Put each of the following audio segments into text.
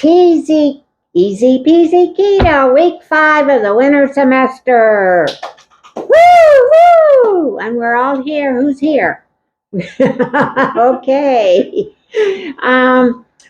Easy Peasy Keto, week 5 of the winter semester. Woo, woo! And we're all here. Who's here? Okay.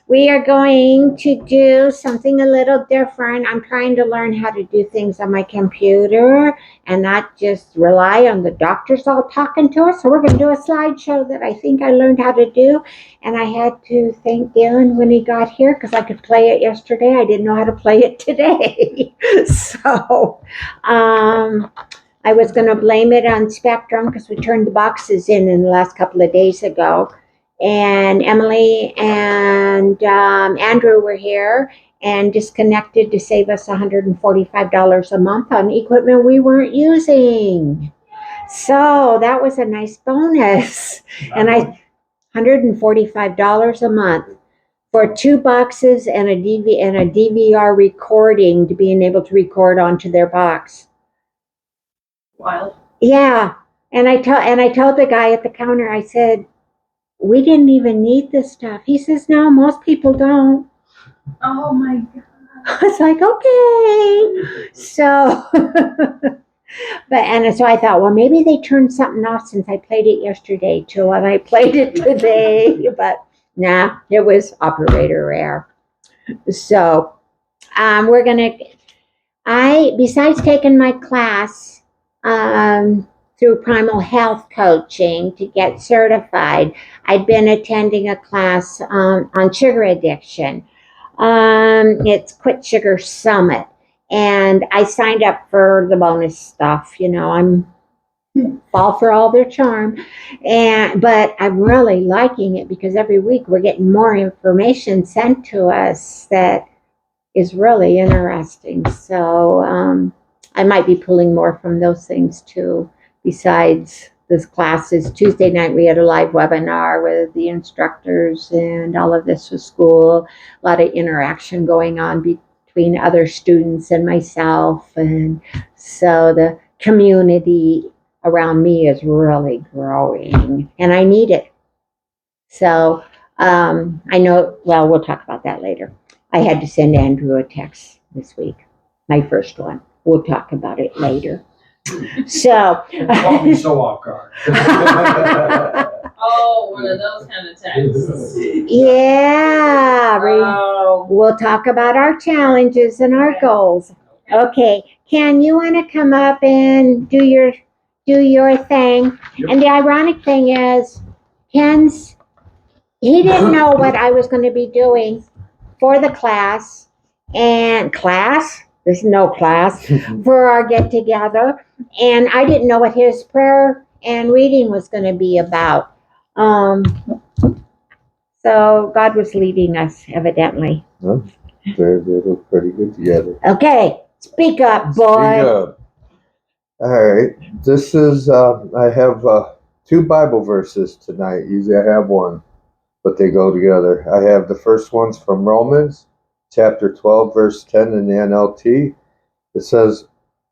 We are going to do something a little different. I'm trying to learn how to do things on my computer and not just rely on the doctors all talking to us. So we're going to do a slideshow that I think I learned how to do. And I had to thank Darren when he got here because I could play it yesterday. I didn't know how to play it today. So I was going to blame it on Spectrum because we turned the boxes in the last couple of days ago. And Emily and Andrew were here and disconnected to save us $145 a month on equipment we weren't using. So that was a nice bonus. And $145 a month for 2 boxes and a DVR recording to being able to record onto their box. Wild. Yeah. And I told the guy at the counter, I said, we didn't even need this stuff. He says, no, most people don't. Oh my God. I was like, okay. So, so I thought, well, maybe they turned something off since I played it yesterday too, and I played it today. But nah, it was operator error. So, besides taking my class, through Primal Health Coaching to get certified, I'd been attending a class on sugar addiction. It's Quit Sugar Summit. And I signed up for the bonus stuff. You know, I'm fall for all their charm. But I'm really liking it because every week we're getting more information sent to us that is really interesting. So I might be pulling more from those things too. Besides this classes, Tuesday night we had a live webinar with the instructors and all of this was school. A lot of interaction going on between other students and myself. And so the community around me is really growing and I need it. So I know, well, we'll talk about that later. I had to send Andrew a text this week, my first one. We'll talk about it later. So caught me so off guard. Oh, one of those kind of texts. Yeah, Wow. we'll talk about our challenges and our goals. Okay, Ken, you want to come up and do your thing? Yep. And the ironic thing is, he didn't know what I was going to be doing for the class there's no class for our get together, and I didn't know what his prayer and reading was going to be about. So God was leading us evidently. Well, they look pretty good together. Okay, speak up, boy. Speak up. All right, this is I have 2 Bible verses tonight. Usually I have one, but they go together. I have the first one's from Romans chapter 12, verse 10 in the NLT. It says,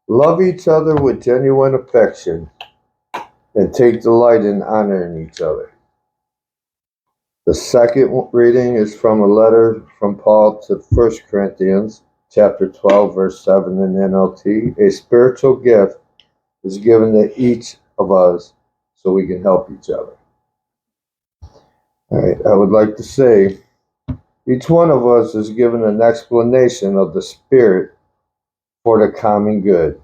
love each other with genuine affection and take delight in honoring each other. The second reading is from a letter from Paul to 1 Corinthians chapter 12, verse 7 in the NLT. A spiritual gift is given to each of us so we can help each other. All right, I would like to say, each one of us is given an explanation of the Spirit for the common good.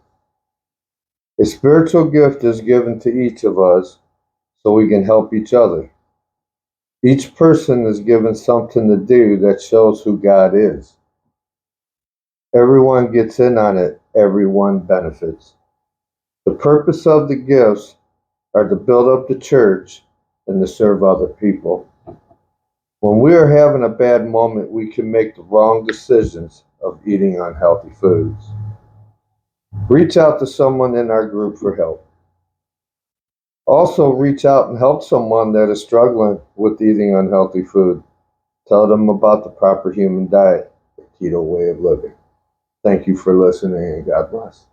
A spiritual gift is given to each of us so we can help each other. Each person is given something to do that shows who God is. Everyone gets in on it. Everyone benefits. The purpose of the gifts are to build up the church and to serve other people. When we are having a bad moment, we can make the wrong decisions of eating unhealthy foods. Reach out to someone in our group for help. Also, reach out and help someone that is struggling with eating unhealthy food. Tell them about the proper human diet, the keto way of living. Thank you for listening and God bless.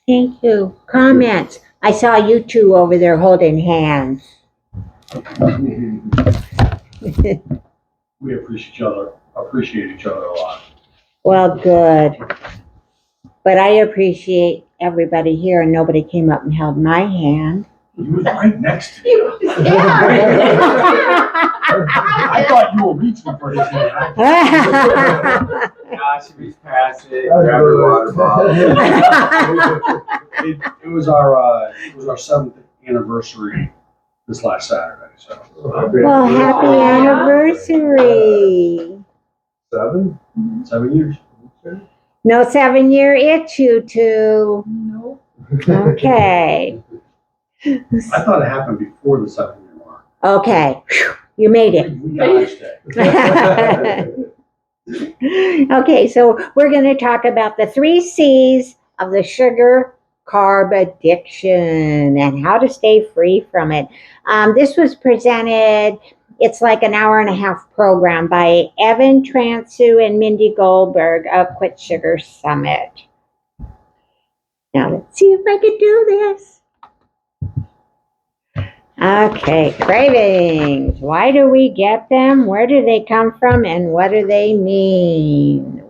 Thank you. Comments. I saw you 2 over there holding hands. We appreciate each other. appreciate each other a lot. Well, good. But I appreciate everybody here, and nobody came up and held my hand. You was right next to you. I thought you were reaching for his hand. Nah, she reached past it, grabbed her water bottle. It was our 7th anniversary this last Saturday. So. Well, happy anniversary. 7? 7 years. No 7-year itch, you two. Nope. Okay. I thought it happened before the 7-year mark. Okay. Whew, you made it. We dodged it. Okay, so we're going to talk about the 3 C's of the sugar carb addiction and how to stay free from it. This was presented, it's like an hour-and-a-half program by Evan Transu and Mindy Goldberg of Quit Sugar Summit. Now let's see if I can do this. Okay, cravings. Why do we get them? Where do they come from? And what do they mean?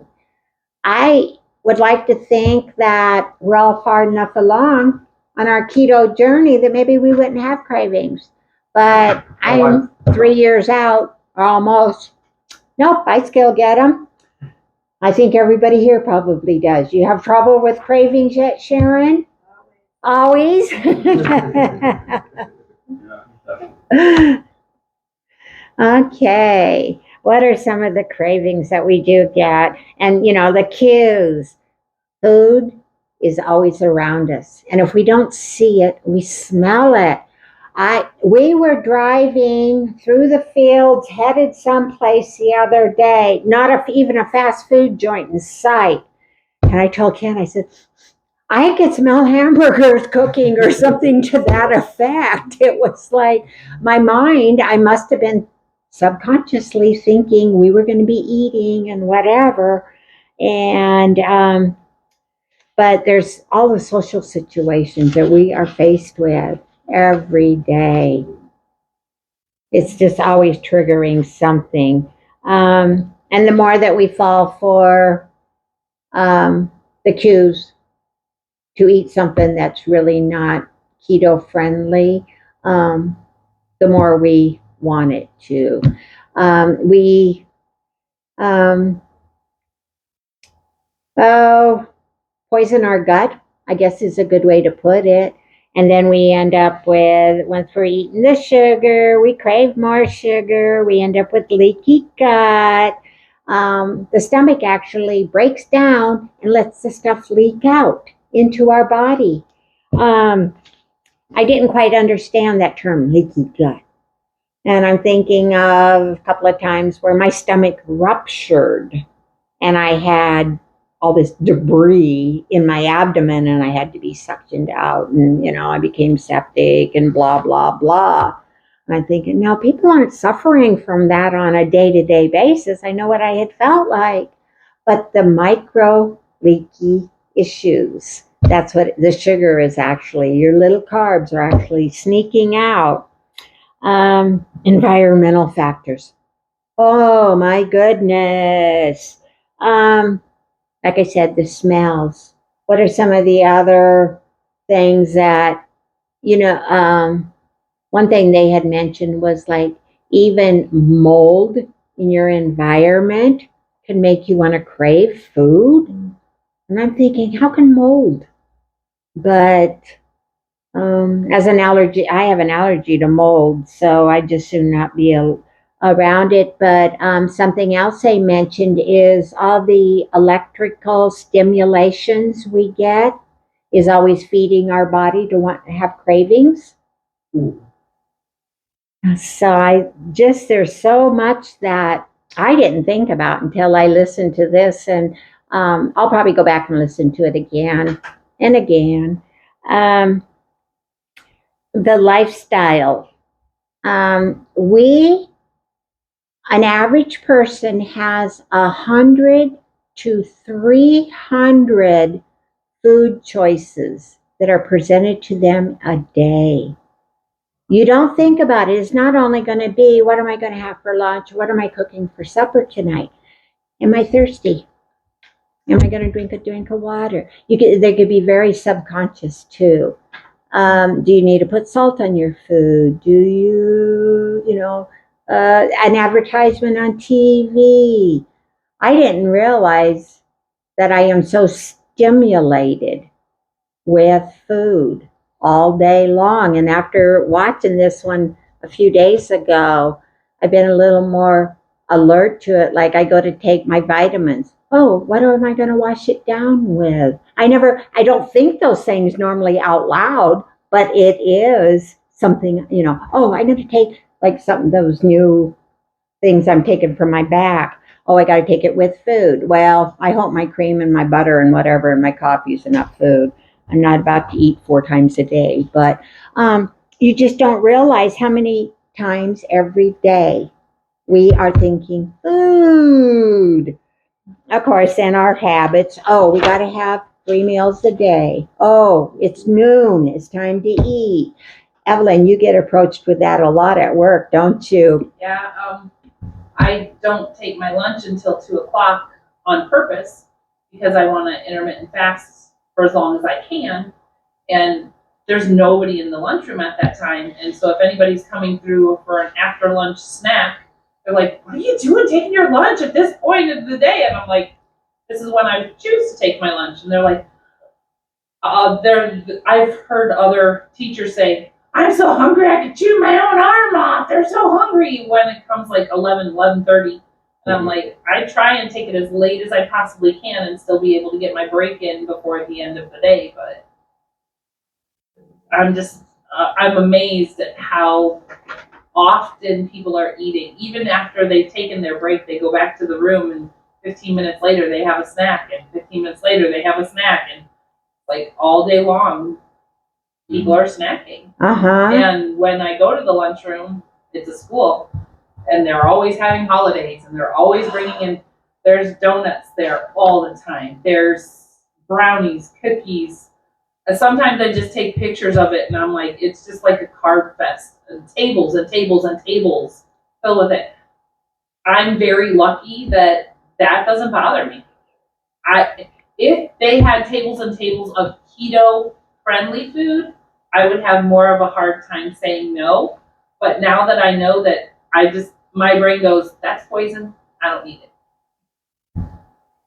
I would like to think that we're all far enough along on our keto journey that maybe we wouldn't have cravings. But I'm 3 years out, or almost. Nope, I still get them. I think everybody here probably does. You have trouble with cravings yet, Sharon? Always? Yeah, Okay. What are some of the cravings that we do get? And, the cues. Food is always around us. And if we don't see it, we smell it. We were driving through the fields, headed someplace the other day, not even a fast food joint in sight. And I told Ken, I said, I could smell hamburgers cooking or something to that effect. It was like my mind, I must have been subconsciously thinking we were going to be eating and whatever. And, but there's all the social situations that we are faced with every day. It's just always triggering something. And the more that we fall for the cues to eat something that's really not keto friendly, the more we want it to. Poison our gut, I guess is a good way to put it. And then we end up with, once we're eating the sugar, we crave more sugar. We end up with leaky gut. The stomach actually breaks down and lets the stuff leak out into our body. I didn't quite understand that term, leaky gut. And I'm thinking of a couple of times where my stomach ruptured and I had all this debris in my abdomen and I had to be suctioned out and, I became septic and blah, blah, blah. And I'm thinking, no, people aren't suffering from that on a day-to-day basis. I know what I had felt like. But the micro leaky issues, that's what the sugar is actually. Your little carbs are actually sneaking out. Environmental factors. Oh, my goodness. Like I said, the smells. What are some of the other things that, one thing they had mentioned was like even mold in your environment can make you want to crave food. And I'm thinking, how can mold? But as an allergy, I have an allergy to mold, so I just soon not be around it. But something else they mentioned is all the electrical stimulations we get is always feeding our body to want to have cravings. So there's so much that I didn't think about until I listened to this, and I'll probably go back and listen to it again and again. The lifestyle. An average person has 100 to 300 food choices that are presented to them a day. You don't think about it. It's not only going to be, what am I going to have for lunch? What am I cooking for supper tonight? Am I thirsty? Am I going to drink a drink of water? They could be very subconscious too. Do you need to put salt on your food? Do an advertisement on TV? I didn't realize that I am so stimulated with food all day long. And after watching this one a few days ago, I've been a little more alert to it. Like I go to take my vitamins. Oh, what am I going to wash it down with? I don't think those things normally out loud, but it is something, oh, I'm going to take like those new things I'm taking for my back. Oh, I got to take it with food. Well, I hope my cream and my butter and whatever and my coffee is enough food. I'm not about to eat 4 times a day, but you just don't realize how many times every day we are thinking food. Of course, in our habits, oh, we got to have 3 meals a day. Oh, it's noon. It's time to eat. Evelyn, you get approached with that a lot at work, don't you? Yeah, I don't take my lunch until 2:00 on purpose because I want to intermittent fast for as long as I can. And there's nobody in the lunchroom at that time. And so if anybody's coming through for an after lunch snack, they're like, what are you doing taking your lunch at this point of the day? And I'm like, this is when I choose to take my lunch. And they're like, I've heard other teachers say, I'm so hungry I could chew my own arm off. They're so hungry when it comes like 11:30. And I'm like, I try and take it as late as I possibly can and still be able to get my break in before the end of the day. But I'm amazed at how often people are eating. Even after they've taken their break, they go back to the room and 15 minutes later they have a snack, and 15 minutes later they have a snack, and like all day long people are snacking. And when I go to the lunchroom, it's a school, and they're always having holidays, and they're always bringing in, there's donuts there all the time. There's brownies, cookies. And sometimes I just take pictures of it, and I'm like, it's just like a carb fest. And tables and tables and tables filled with it. I'm very lucky that doesn't bother me. If they had tables and tables of keto-friendly food, I would have more of a hard time saying no. But now that I know that my brain goes, that's poison, I don't need it.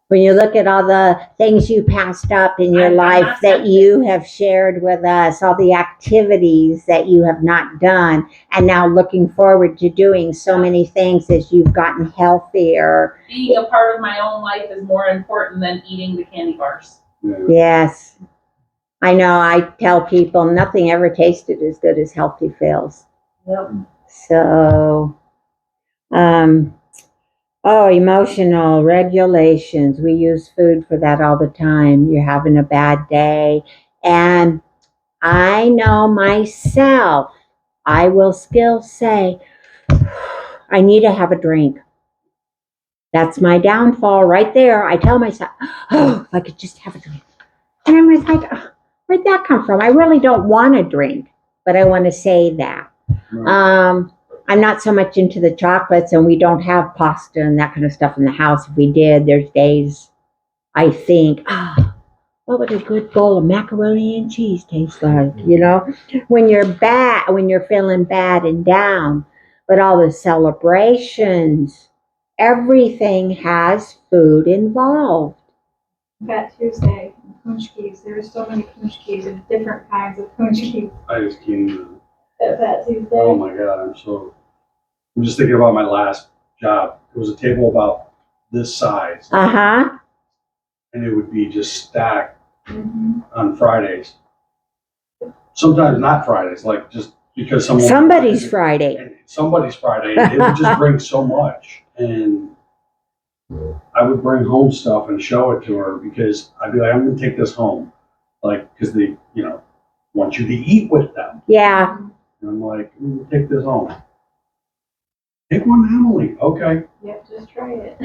When you look at all the things you passed up in your life that you have shared with us, all the activities that you have not done, and now looking forward to doing so many things as you've gotten healthier. Being a part of my own life is more important than eating the candy bars. Yes. I know, I tell people nothing ever tasted as good as healthy feels. Yep. So, emotional regulations. We use food for that all the time. You're having a bad day. And I know myself, I will still say, I need to have a drink. That's my downfall right there. I tell myself, oh, if I could just have a drink. And I was like, oh, where'd that come from? I really don't want to drink, but I want to say that. Right. I'm not so much into the chocolates, and we don't have pasta and that kind of stuff in the house. If we did, there's days I think, what would a good bowl of macaroni and cheese taste like? When you're bad, when you're feeling bad and down, but all the celebrations, everything has food involved. Fat Tuesday, punchkis. There are so many punchkis and different kinds of punchkis. I just can't even. At Fat Tuesday. Oh my God, I'm just thinking about my last job. It was a table about this size. And it would be just stacked on Fridays. Sometimes not Fridays, like just because somebody's Friday. Somebody's Friday. It would just bring so much. And I would bring home stuff and show it to her because I'd be like, I'm going to take this home. Like, because they, want you to eat with them. Yeah. And I'm like, take this home. Take one, Emily. Okay. Yep, just try it.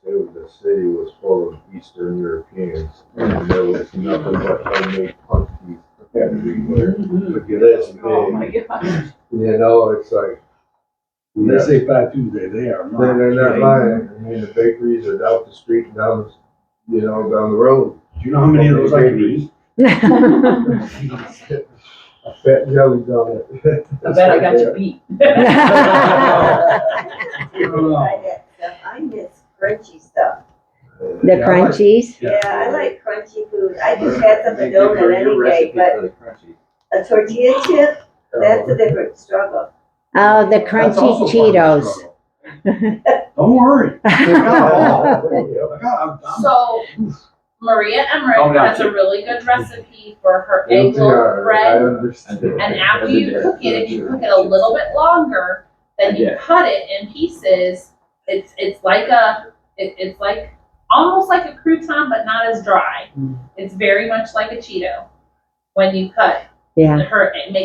The city was full of Eastern Europeans, and there was nothing but homemade punchies everywhere. Look at this big. Oh my gosh. It's like When they say Fat Tuesday, they are not. They're not kidding. lying. I mean, the bakeries are out the street and down, down the road. Do you know how many of those I can eat? A fat jelly donut. I bet I got you beat. I miss crunchy stuff. The Yeah, I like- crunchies. Yeah, I like crunchy food. I just had some donut any day, but a tortilla chip, that's a different struggle. Oh, the That's crunchy also part of the Cheetos. struggle. Don't worry. I got them all. So Maria Emmerich Oh, gotcha. has a really good recipe for her egg Guilty loaf are, I bread. understand. And after you cook it, if you cook it a little bit longer, then you Yeah. cut it in pieces. It's like it's like almost like a crouton, but not as dry. It's very much like a Cheeto when you cut Yeah. make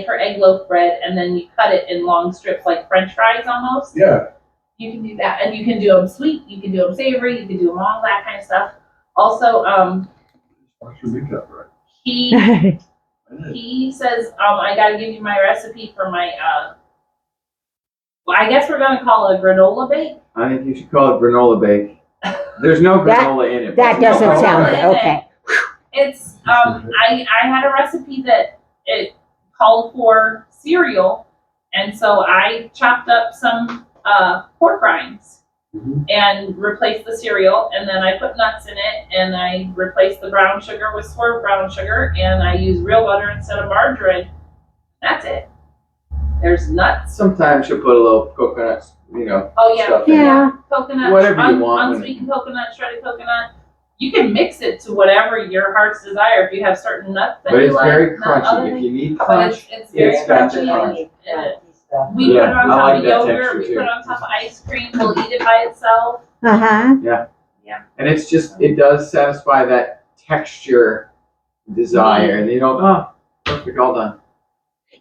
her egg loaf bread, and then you cut it in long strips like French fries almost. Yeah. You can do that, and you can do them sweet, you can do them savory, you can do them all that kind of stuff. Also, Watch your makeup, right? he says, I gotta give you my recipe for my well, I guess we're gonna call it a granola bake. I think you should call it granola bake. There's no That- granola in it. That doesn't No, sound no, no. okay. It's I had a recipe that it called for cereal, and so I chopped up some pork rinds Mhm. and replaced the cereal, and then I put nuts in it, and I replaced the brown sugar with swerve brown sugar, and I use real butter instead of margarine. That's it. There's nuts. Sometimes you'll put a little coconut, Oh yeah, stuff in Yeah. coconut, Whatever you want. unsweetened coconut, shredded coconut. You can mix it to whatever your heart's desire. If you have certain nuts that But you it's like, very not other crunchy. If things. you need But crunch, it's very it's got the crunchy. crunch. We put Yeah, it on I top like of that yogurt. texture We too. put it on top of ice cream. We'll eat it by itself. Uh-huh. And it's just, it does satisfy that texture desire. And perfect, all done.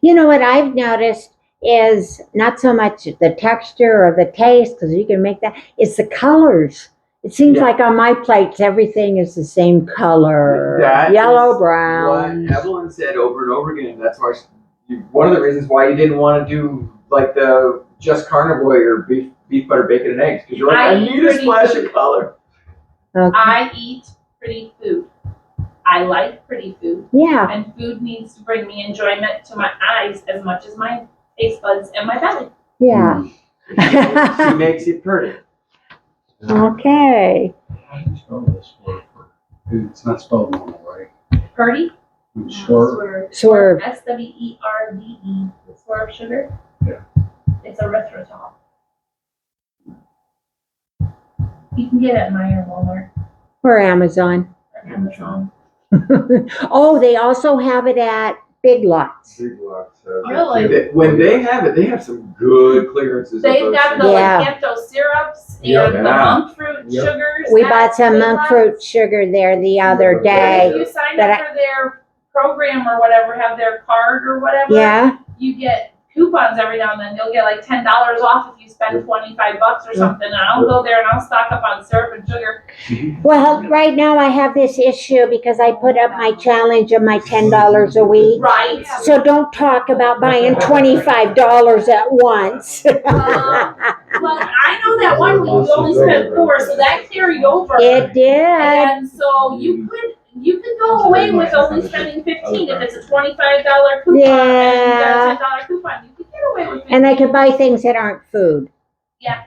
You know what I've noticed is not so much the texture or the taste, because you can make that, it's the colors. It seems Yeah. like on my plates, everything is the same color. That Yellow, is brown. What Evelyn said over and over again. That's why one of the reasons why you didn't want to do like the just carnivore or beef butter, bacon, and eggs, because you're like, I I need a pretty splash food. of color. Okay. I eat pretty food. I like pretty food. Yeah. And food needs to bring me enjoyment to my eyes as much as my taste buds and my belly. Yeah. She makes it pretty. Okay. How do you spell this word? It's not spelled normal, right? Purdy? Swerve. Swerve. SWERVE. Swerve sugar? Yeah. It's erythritol. You can get it at Meijer, Walmart, Or Amazon. or Amazon. Oh, they also have it at Big Lots. Big lots. Really? When they have it, they have some good clearances. of They've those got the things. Yeah. Lycanto syrups and Yeah. the monk fruit Yeah. sugars. We at bought some Big monk Lots. fruit sugar there the other And day. if you sign that up for their program or whatever, have their card or whatever, Yeah. you get coupons every now and then. You'll get like $10 off if you spend $25 or something. And I'll go there and I'll stock up on syrup and sugar. Well, right now I have this issue because I put up my challenge of my $10 a week. Right. So don't talk about buying $25 at once. Well, I know that one week you only spent $4, so that carried over. It did. And so you could go away with only spending $15 if it's a $25 coupon and you got a $10 coupon. You could get away with $15. And I could buy things that aren't food. Yeah.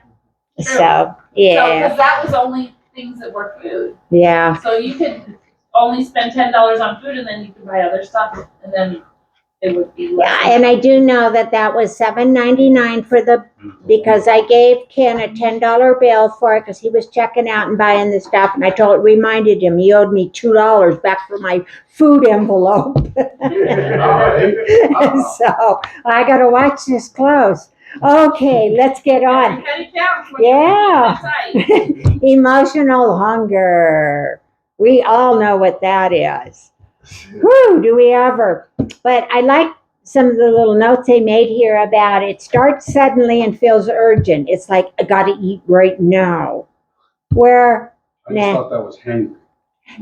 True. So, yeah. because that was only things that were food. Yeah. So you could only spend $10 on food, and then you could buy other stuff, and then it would be less. Yeah, and I do know that was $7.99 for because I gave Ken a $10 bill for it because he was checking out and buying the stuff, and I reminded him he owed me $2 back for my food envelope. So I got to watch this close. Okay, let's get on. Every penny counts when you're Yeah. eating that tight. Emotional hunger. We all know what that is. Whew, do we ever? But I like some of the little notes they made here about it starts suddenly and feels urgent. It's like, I got to eat right now. Where I just thought that was hangry.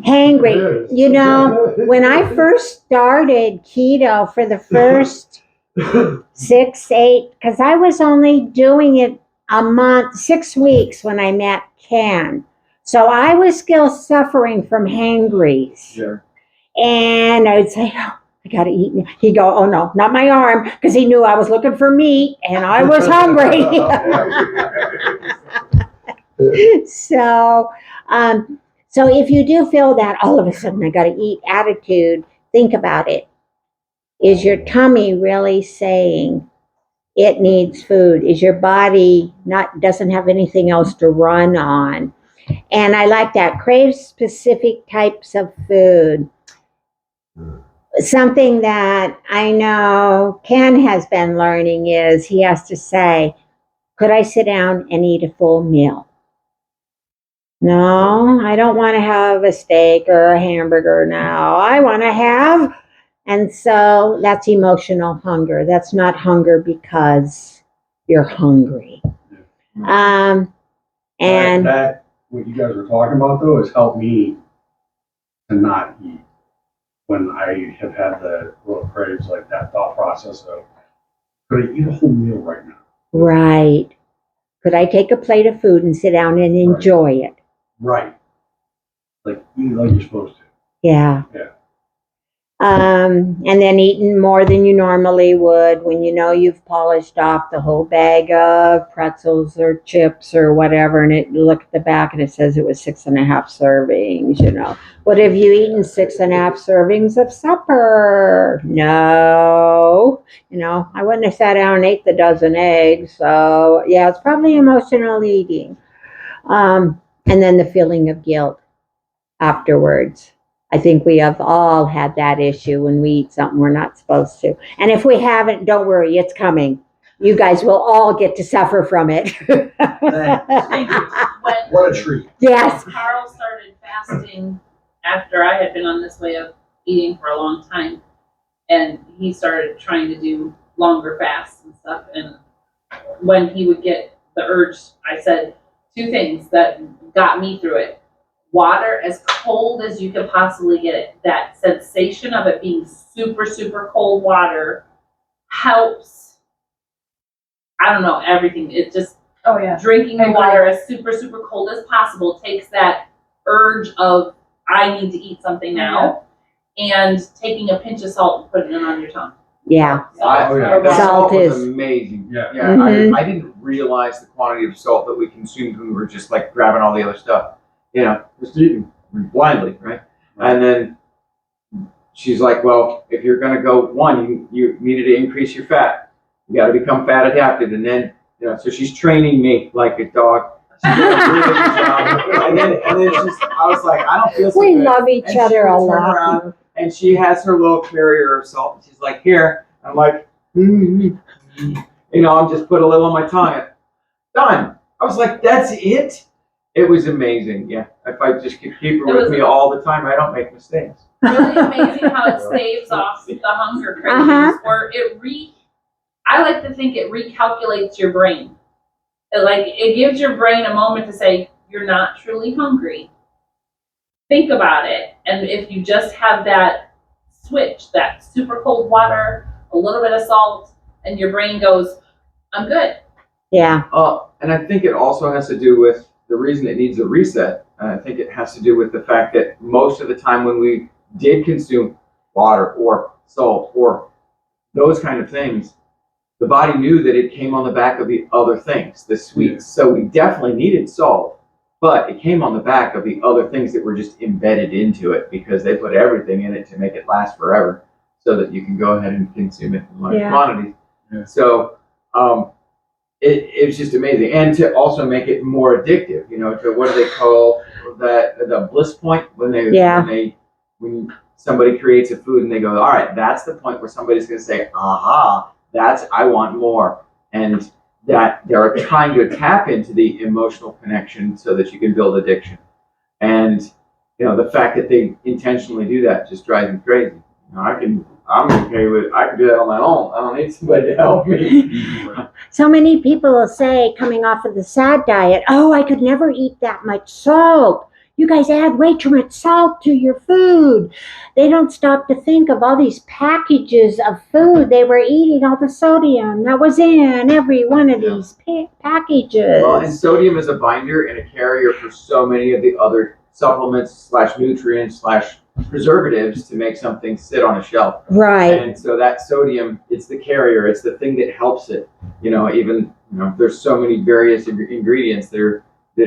hangry. You know, when I first started keto for the first 6, 8, because I was only doing it a month, 6 weeks when I met Ken. So I was still suffering from hangries. Sure. And I would say, oh, I got to eat. He'd go, oh no, not my arm, because he knew I was looking for meat and I was hungry. So, so if you do feel that all of a sudden I got to eat attitude, think about it. Is your tummy really saying it needs food? Is your body doesn't have anything else to run on? And I like that. Crave specific types of food. Something that I know Ken has been learning is he has to say, could I sit down and eat a full meal? No, I don't want to have a steak or a hamburger now. I want to have. And so that's emotional hunger. That's not hunger because you're hungry. And that what you guys were talking about though has helped me to not eat when I have had the little craves, like that thought process of, could I eat a whole meal right now? right. Could I take a plate of food and sit down and enjoy it? Right. Like eat like you're supposed to. Yeah. Yeah. And then eating more than you normally would when you know you've polished off the whole bag of pretzels or chips or whatever, and you look at the back and it says it was 6.5 servings, you know. What have you eaten 6.5 servings of supper? No. You know, I wouldn't have sat down and ate the dozen eggs. So, yeah, it's probably emotional eating. And then the feeling of guilt afterwards. I think we have all had that issue when we eat something we're not supposed to. And if we haven't, don't worry, it's coming. You guys will all get to suffer from it. Thank you. What a treat. Yes. Carl started fasting after I had been on this way of eating for a long time. And he started trying to do longer fasts and stuff. And when he would get the urge, I said 2 things that got me through it. Water as cold as you could possibly get it. That sensation of it being super, super cold water helps. I don't know, everything. It just, Oh, yeah. drinking the water as super, super cold as possible takes that urge of, I need to eat something now, and taking a pinch of salt and putting it on your tongue. Yeah. That Salt salt was is- amazing. Yeah. Yeah, Mhm. I didn't realize the quantity of salt that we consumed when we were just like grabbing all the other stuff. You know, just eating blindly, right? And then she's like, well, if you're going to go one, you needed to increase your fat. You got to become fat adapted. And then, you know, so she's training me like a dog. She's doing a really good job. And then I was like, I don't feel so We good. love each And other she a would turn lot. around, and she has her little carrier of salt. And she's like, here. I'm like, you know, I'm just put a little on my tongue. Done. I was like, that's it? It was amazing. Yeah. If I just could keep her with me all the time, I don't make mistakes. Really amazing how it staves off the hunger cravings, or I like to think it recalculates your brain. It gives your brain a moment to say, you're not truly hungry. Think about it. And if you just have that switch, that super cold water, a little bit of salt, and your brain goes, I'm good. Yeah. And I think it also has to do with the reason it needs a reset. And I think it has to do with the fact that most of the time when we did consume water or salt or those kind of things, the body knew that it came on the back of the other things, the sweets. So we definitely needed salt, but it came on the back of the other things that were just embedded into it because they put everything in it to make it last forever so that you can go ahead and consume it in large quantities. Yeah. So it was just amazing. And to also make it more addictive, you know, to what do they call that, the bliss point when somebody creates a food and they go, all right, that's the point where somebody's going to say, aha, I want more. And that they're trying to tap into the emotional connection so that you can build addiction. And, you know, the fact that they intentionally do that just drives me crazy. You know, I'm okay with I can do that on my own. I don't need somebody to help me. So many people will say, coming off of the SAD diet, oh, I could never eat that much salt. You guys add way too much salt to your food. They don't stop to think of all these packages of food they were eating, all the sodium that was in every one of these packages. Well, and sodium is a binder and a carrier for so many of the other supplements / nutrients / preservatives to make something sit on a shelf. Right. And so that sodium, it's the carrier, it's the thing that helps it. There's so many various ingredients that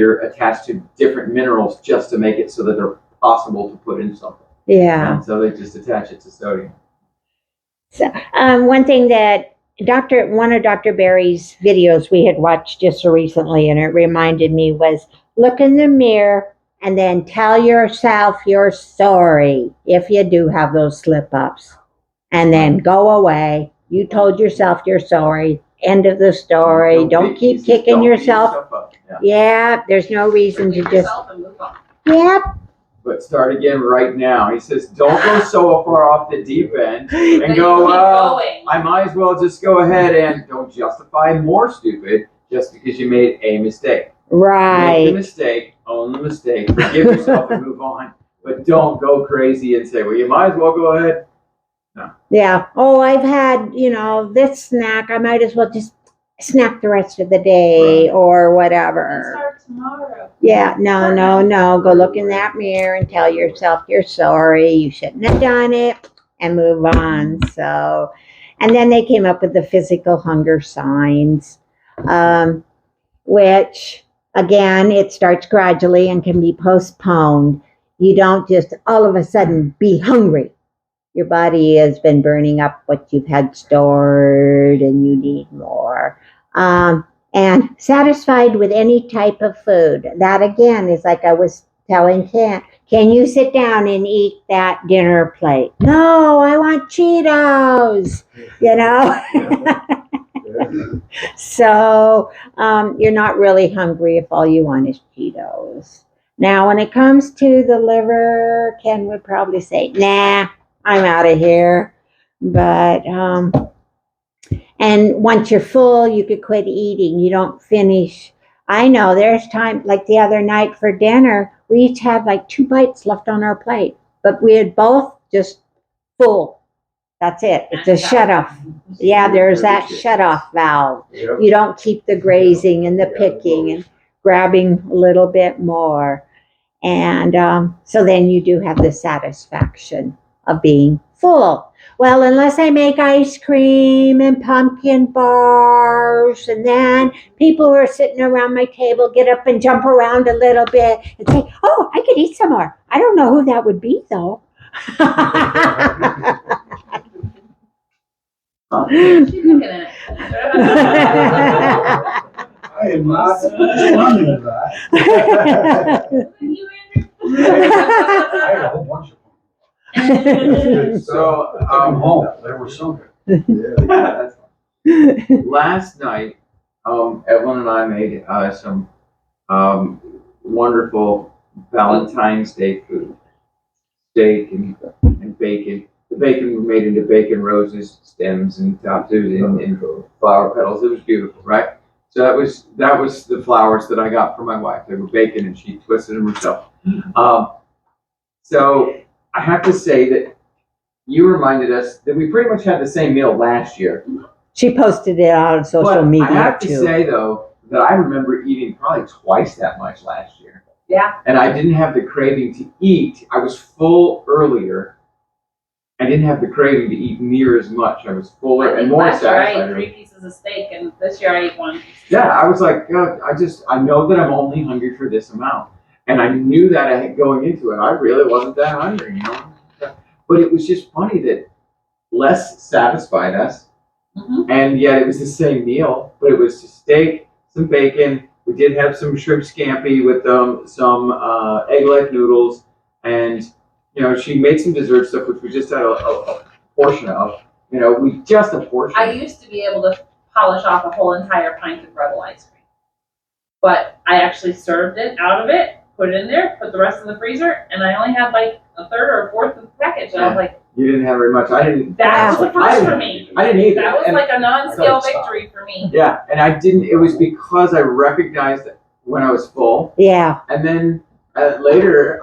are attached to different minerals just to make it so that they're possible to put in something. Yeah. And so they just attach it to sodium. So, one thing that one of Dr. Berry's videos we had watched just so recently, and it reminded me, was look in the mirror and then tell yourself you're sorry if you do have those slip-ups. And then go away. You told yourself you're sorry. End of the story. Don't keep kicking yourself. Up. Yeah, there's no reason to Forgive just... yourself and move on. Yep. But start again right now. He says, don't go so far off the deep end But and you go, keep well, going. I might as well just go ahead and don't justify more stupid just because you made a mistake. Make the Right. mistake, own the mistake, forgive yourself and move on. But don't go crazy and say, well, you might as well go ahead. Yeah. Oh, I've had, this snack. I might as well just snack the rest of the day or And whatever. start tomorrow. Yeah. No. Go look in that mirror and tell yourself you're sorry. You shouldn't have done it and move on. So, and then they came up with the physical hunger signs, which, again, it starts gradually and can be postponed. You don't just all of a sudden be hungry. Your body has been burning up what you've had stored and you need more. And satisfied with any type of food. That, again, is like I was telling Ken. Can you sit down and eat that dinner plate? No, I want Cheetos, So you're not really hungry if all you want is Cheetos. Now, when it comes to the liver, Ken would probably say, nah, I'm out of here. But, and once you're full, you could quit eating. You don't finish. I know there's time, like the other night for dinner, we each had like 2 bites left on our plate, but we had both just full. That's it. It's a shut off. Yeah, there's that shut off valve. Yep. You don't keep the grazing and the picking and grabbing a little bit more. And so then you do have the satisfaction of being full. Well, unless I make ice cream and pumpkin bars, and then people who are sitting around my table get up and jump around a little bit and say, oh, I could eat some more. I don't know who that would be, though. She's looking at it. I am not responding to that. You, Andrew? I had a whole bunch of them. So, I took them home. They were so good. last night, Evelyn and I made some wonderful Valentine's Day food. Steak and bacon. The bacon we made into bacon roses, stems, and topped it in flower petals. It was beautiful, right? So that was the flowers that I got for my wife. They were bacon, and she twisted them herself. So I have to say that you reminded us that we pretty much had the same meal last year. She posted it on social But media, I have to too. say, though, that I remember eating probably twice that much last year. Yeah. And I didn't have the craving to eat. I was full earlier. I didn't have the craving to eat near as much. I was fuller and more Last year I satisfied. ate 3 pieces of steak, and this year I ate 1. Yeah, I was like, God, I know that I'm only hungry for this amount. And I knew that going into it. I really wasn't that hungry, But it was just funny that less satisfied us. Mm-hmm. And yet it was the same meal, but it was just steak, some bacon. We did have some shrimp scampi with some egg-like noodles, and she made some dessert stuff, which we just had a portion of. We just a portion. I used to be able to polish off a whole entire pint of Rebel ice cream, but I actually served it out of it, put it in there, put the rest in the freezer, and I only had like a third or a fourth of the package. And I was like, You didn't have very much. I didn't. that was the I first didn't- for me. I didn't either. That was And- like a non-scale I thought it victory for me. Yeah, and I didn't. It was because I recognized that when I was full, Yeah. and then later,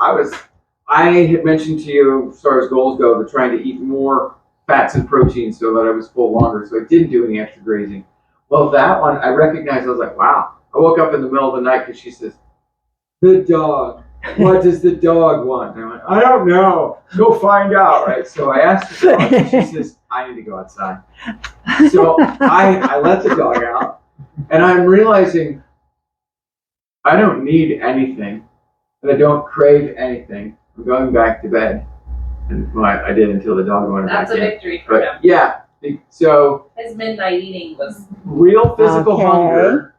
I had mentioned to you, as far as goals go, that trying to eat more fats and proteins so that I was full longer, so I didn't do any extra grazing. Well, that one, I recognized, I was like, wow. I woke up in the middle of the night because she says, the dog. What does the dog want? And I went, I don't know. Go find out, right? So I asked the dog, and she says, I need to go outside. So I let the dog out, and I'm realizing I don't need anything, and I don't crave anything. I'm going back to bed. And well, I did until the dog went back That's a in. victory for him. But yeah, so His midnight eating was real physical Okay. hunger,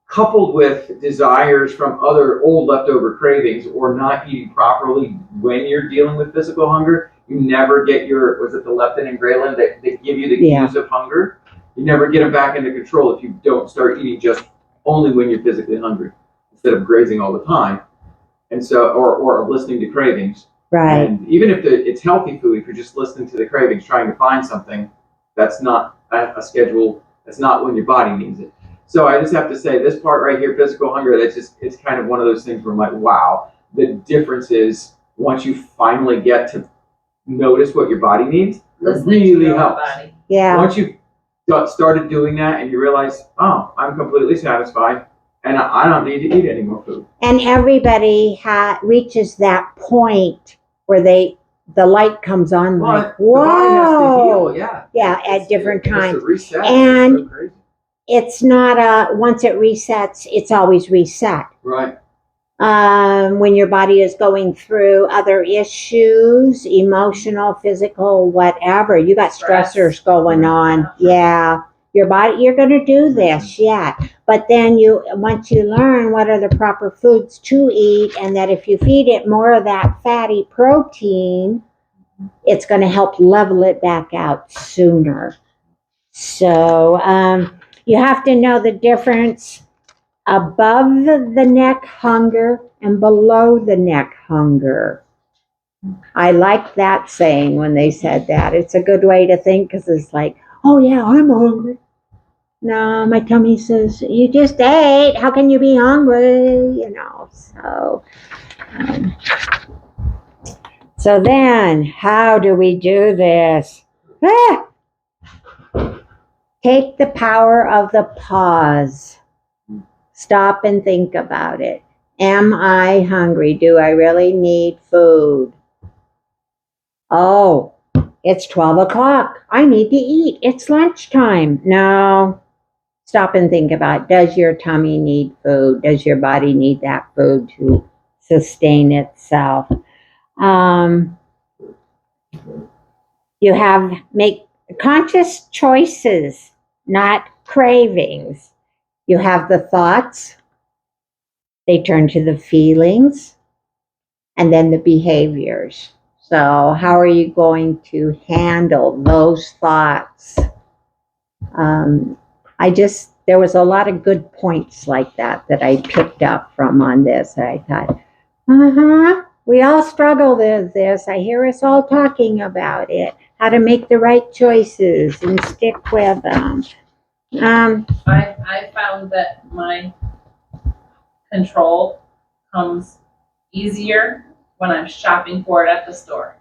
coupled with desires from other old leftover cravings or not eating properly when you're dealing with physical hunger, you never get was it the leptin and ghrelin that give you the cues of hunger? You never get them back into control if you don't start eating just only when you're physically hungry instead of grazing all the time. And so, or listening to cravings. Right. And even if it's healthy food, if you're just listening to the cravings, trying to find something, that's not a schedule, that's not when your body needs it. So I just have to say, this part right here, physical hunger, it's kind of one of those things where I'm like, wow, the difference is once you finally get to notice what your body needs, it listening to really your own helps. body. Yeah. Once you've started doing that and you realize, oh, I'm completely satisfied and I don't need to eat any more food. And everybody reaches that point where the light comes on, like, But the body has to whoa. heal, yeah. Yeah, at different It has to times. reset. And It's so crazy. it's not once it resets, it's always reset. Right. When your body is going through other issues, emotional, physical, whatever, you got Stress. stressors going on. Yeah. Your body, you're going to do this. Yeah. But then once you learn what are the proper foods to eat, and that if you feed it more of that fatty protein, it's going to help level it back out sooner. So, you have to know the difference above the neck hunger and below the neck hunger. I like that saying when they said that. It's a good way to think because it's like, oh yeah, I'm hungry. No, my tummy says, you just ate. How can you be hungry? So then, how do we do this? Take the power of the pause. Stop and think about it. Am I hungry? Do I really need food? Oh, it's 12 o'clock. I need to eat. It's lunchtime. No. Stop and think about it. Does your tummy need food? Does your body need that food to sustain itself? You make conscious choices, not cravings. You have the thoughts. They turn to the feelings and then the behaviors. So how are you going to handle those thoughts? There was a lot of good points like that I picked up from on this. I thought, we all struggle with this. I hear us all talking about it, how to make the right choices and stick with them. I found that my control comes easier when I'm shopping for it at the store.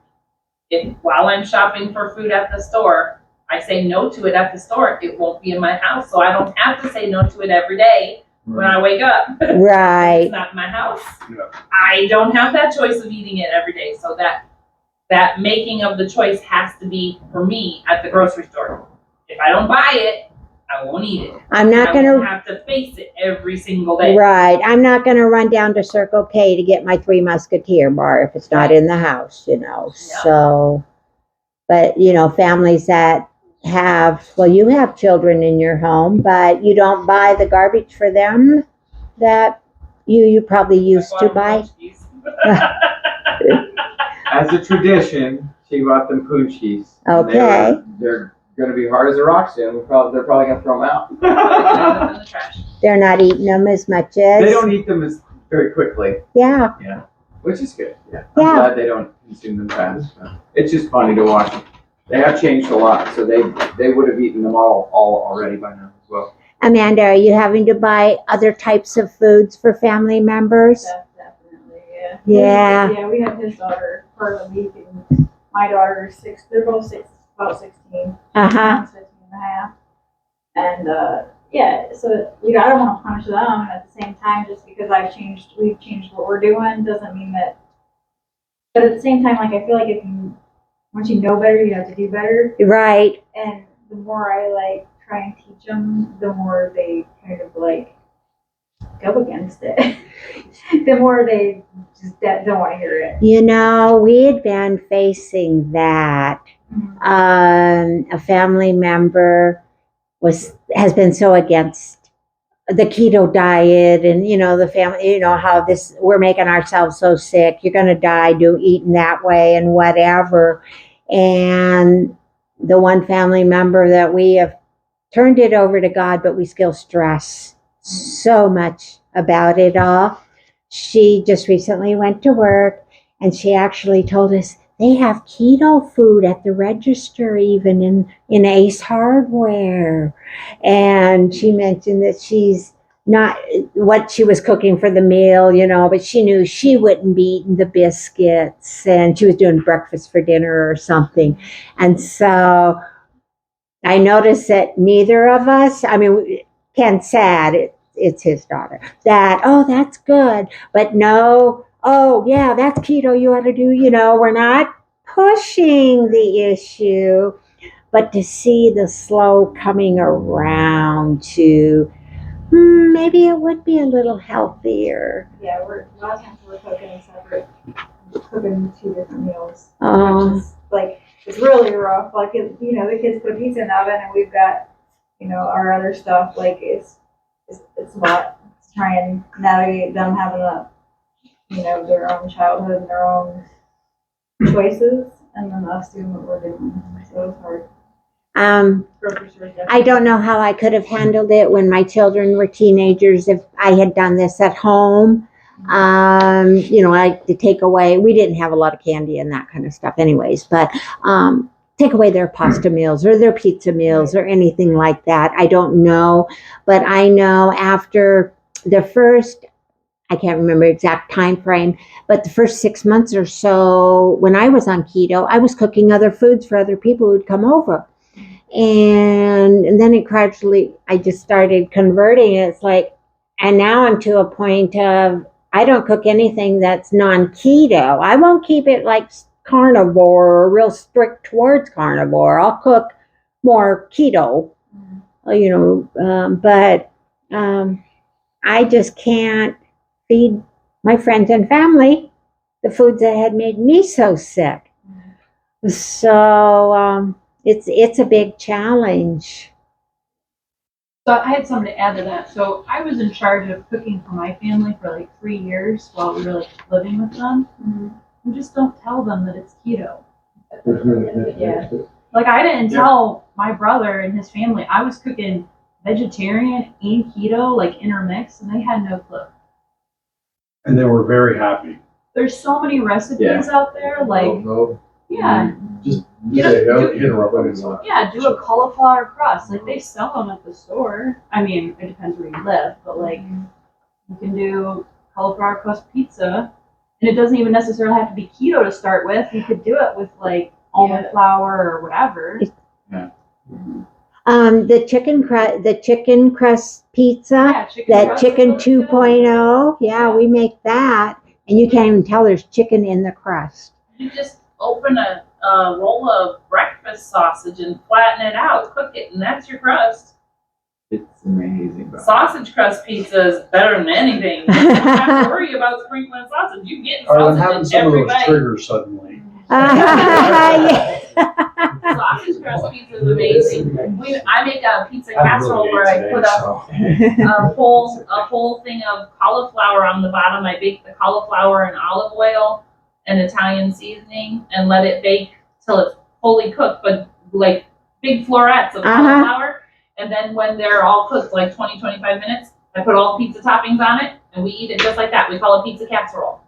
If while I'm shopping for food at the store, I say no to it at the store, it won't be in my house. So I don't have to say no to it every day when I wake up. Right. It's not in my house. Yeah. I don't have that choice of eating it every day. So that making of the choice has to be for me at the grocery store. If I don't buy it, I won't eat it. I'm not I going won't to. have to face it every single day. Right. I'm not going to run down to Circle K to get my Three Musketeer bar if it's not in the house, Yeah. So, but, families that you have children in your home, but you don't buy the garbage for them that you probably used to buy. As a tradition, she bought them punchkis. Okay. They're going to be hard as a rock soon. They're probably going to throw them out. Put them in the trash. They're not eating them as much as. They don't eat them as very quickly. Yeah. Yeah, which is good. Yeah, I'm glad they don't consume them fast. It's just funny to watch. They have changed a lot, so they would have eaten them all already by now as well. Amanda, are you having to buy other types of foods for family members? Yeah. Yeah, we have his daughter part of the week, and my daughter is 6. They're both about 16. Uh-huh. 15 and a half. And yeah, so I don't want to punish them at the same time just because we've changed what we're doing doesn't mean that. But at the same time, like I feel like once you know better, you have to do better. Right. And the more I like try and teach them, the more they kind of like go against it. The more they just don't want to hear it. You know, we had been facing that. A family member has been so against the keto diet, and the family, how we're making ourselves so sick. You're going to die eating that way and whatever. And the one family member that we have turned it over to God, but we still stress so much about it all. She just recently went to work, and she actually told us they have keto food at the register, even in Ace Hardware. And she mentioned that she's not what she was cooking for the meal, but she knew she wouldn't be eating the biscuits, and she was doing breakfast for dinner or something. And so I noticed that neither of us, Ken's sad, it's his daughter, that's good, but no, yeah, that's keto, you ought to do, we're not pushing the issue, but to see the slow coming around to maybe it would be a little healthier. Yeah, a lot of times we're cooking separate, cooking 2 different meals. Oh. Which is like, it's really rough. Like, the kids put pizza in the oven and we've got, our other stuff. Like, it's a lot to try and navigate them having their own childhood and their own choices, and then us doing what we're doing. So it's hard. I don't know how I could have handled it when my children were teenagers if I had done this at home. Like the takeaway, we didn't have a lot of candy and that kind of stuff anyways, but take away their pasta meals or their pizza meals or anything like that. I don't know, but I know after the first, I can't remember exact time frame, but the first 6 months or so when I was on keto, I was cooking other foods for other people who'd come over. And then it gradually, I just started converting. It's like, and now I'm to a point of, I don't cook anything that's non-keto. I won't keep it like carnivore or real strict towards carnivore. I'll cook more keto, but I just can't feed my friends and family the foods that had made me so sick. So it's a big challenge. So I had something to add to that. So I was in charge of cooking for my family for like 3 years while we were like living with them. Mm-hmm. We just don't tell them that it's keto. Yeah. Like I didn't tell my brother and his family I was cooking vegetarian and keto, like intermixed, and they had no clue. And they were very happy. There's so many recipes out there, like yeah. Just do a cauliflower crust. Like they sell them at the store. I mean, it depends where you live, but like you can do cauliflower crust pizza, and it doesn't even necessarily have to be keto to start with. You could do it with like almond flour or whatever. Yeah. The chicken crust pizza, chicken 2.0. Yeah, we make that, and you can't even tell there's chicken in the crust. You just open a roll of breakfast sausage and flatten it out, cook it, and that's your crust. It's amazing. Sausage crust pizza is better than anything. You don't have to worry about sprinkling sausage. You get sausage in every bite. Triggers suddenly. Sausage crust pizza is amazing. I make a pizza casserole where I put a whole thing of cauliflower on the bottom. I bake the cauliflower in olive oil and Italian seasoning and let it bake till it's fully cooked, but like big florets of cauliflower. And then when they're all cooked, like 20, 25 minutes, I put all the pizza toppings on it and we eat it just like that. We call it pizza casserole.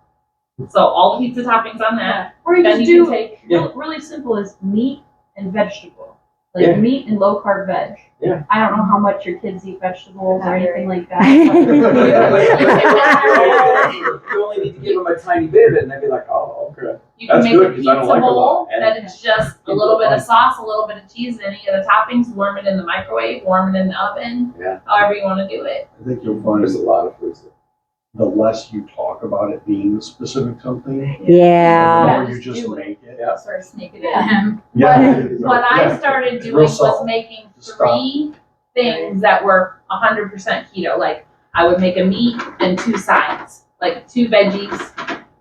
So all the pizza toppings on that. Or you then just you do can take really simple is meat and vegetable. Like meat and low carb veg. Yeah. I don't know how much your kids eat vegetables or anything like that. You only need to give them a tiny bit of it, and they'd be like, "Oh, okay." You can That's make good, a 'cause I don't pizza like a lot, bowl and- that it's just a little bit of sauce, a little bit of cheese, and any of the toppings. Warm it in the microwave, warm it in the oven. Yeah. However you want to do it. I think you'll find There's a lot of foods. the less you talk about it being a specific something, Yeah. the Yeah, more you just just do it. make it. Yeah. Sort of sneak it Yeah. in. What I Yeah. started It's doing real was subtle. making Just 3 things that were 100% keto. Like I would make a meat and 2 sides, like 2 veggies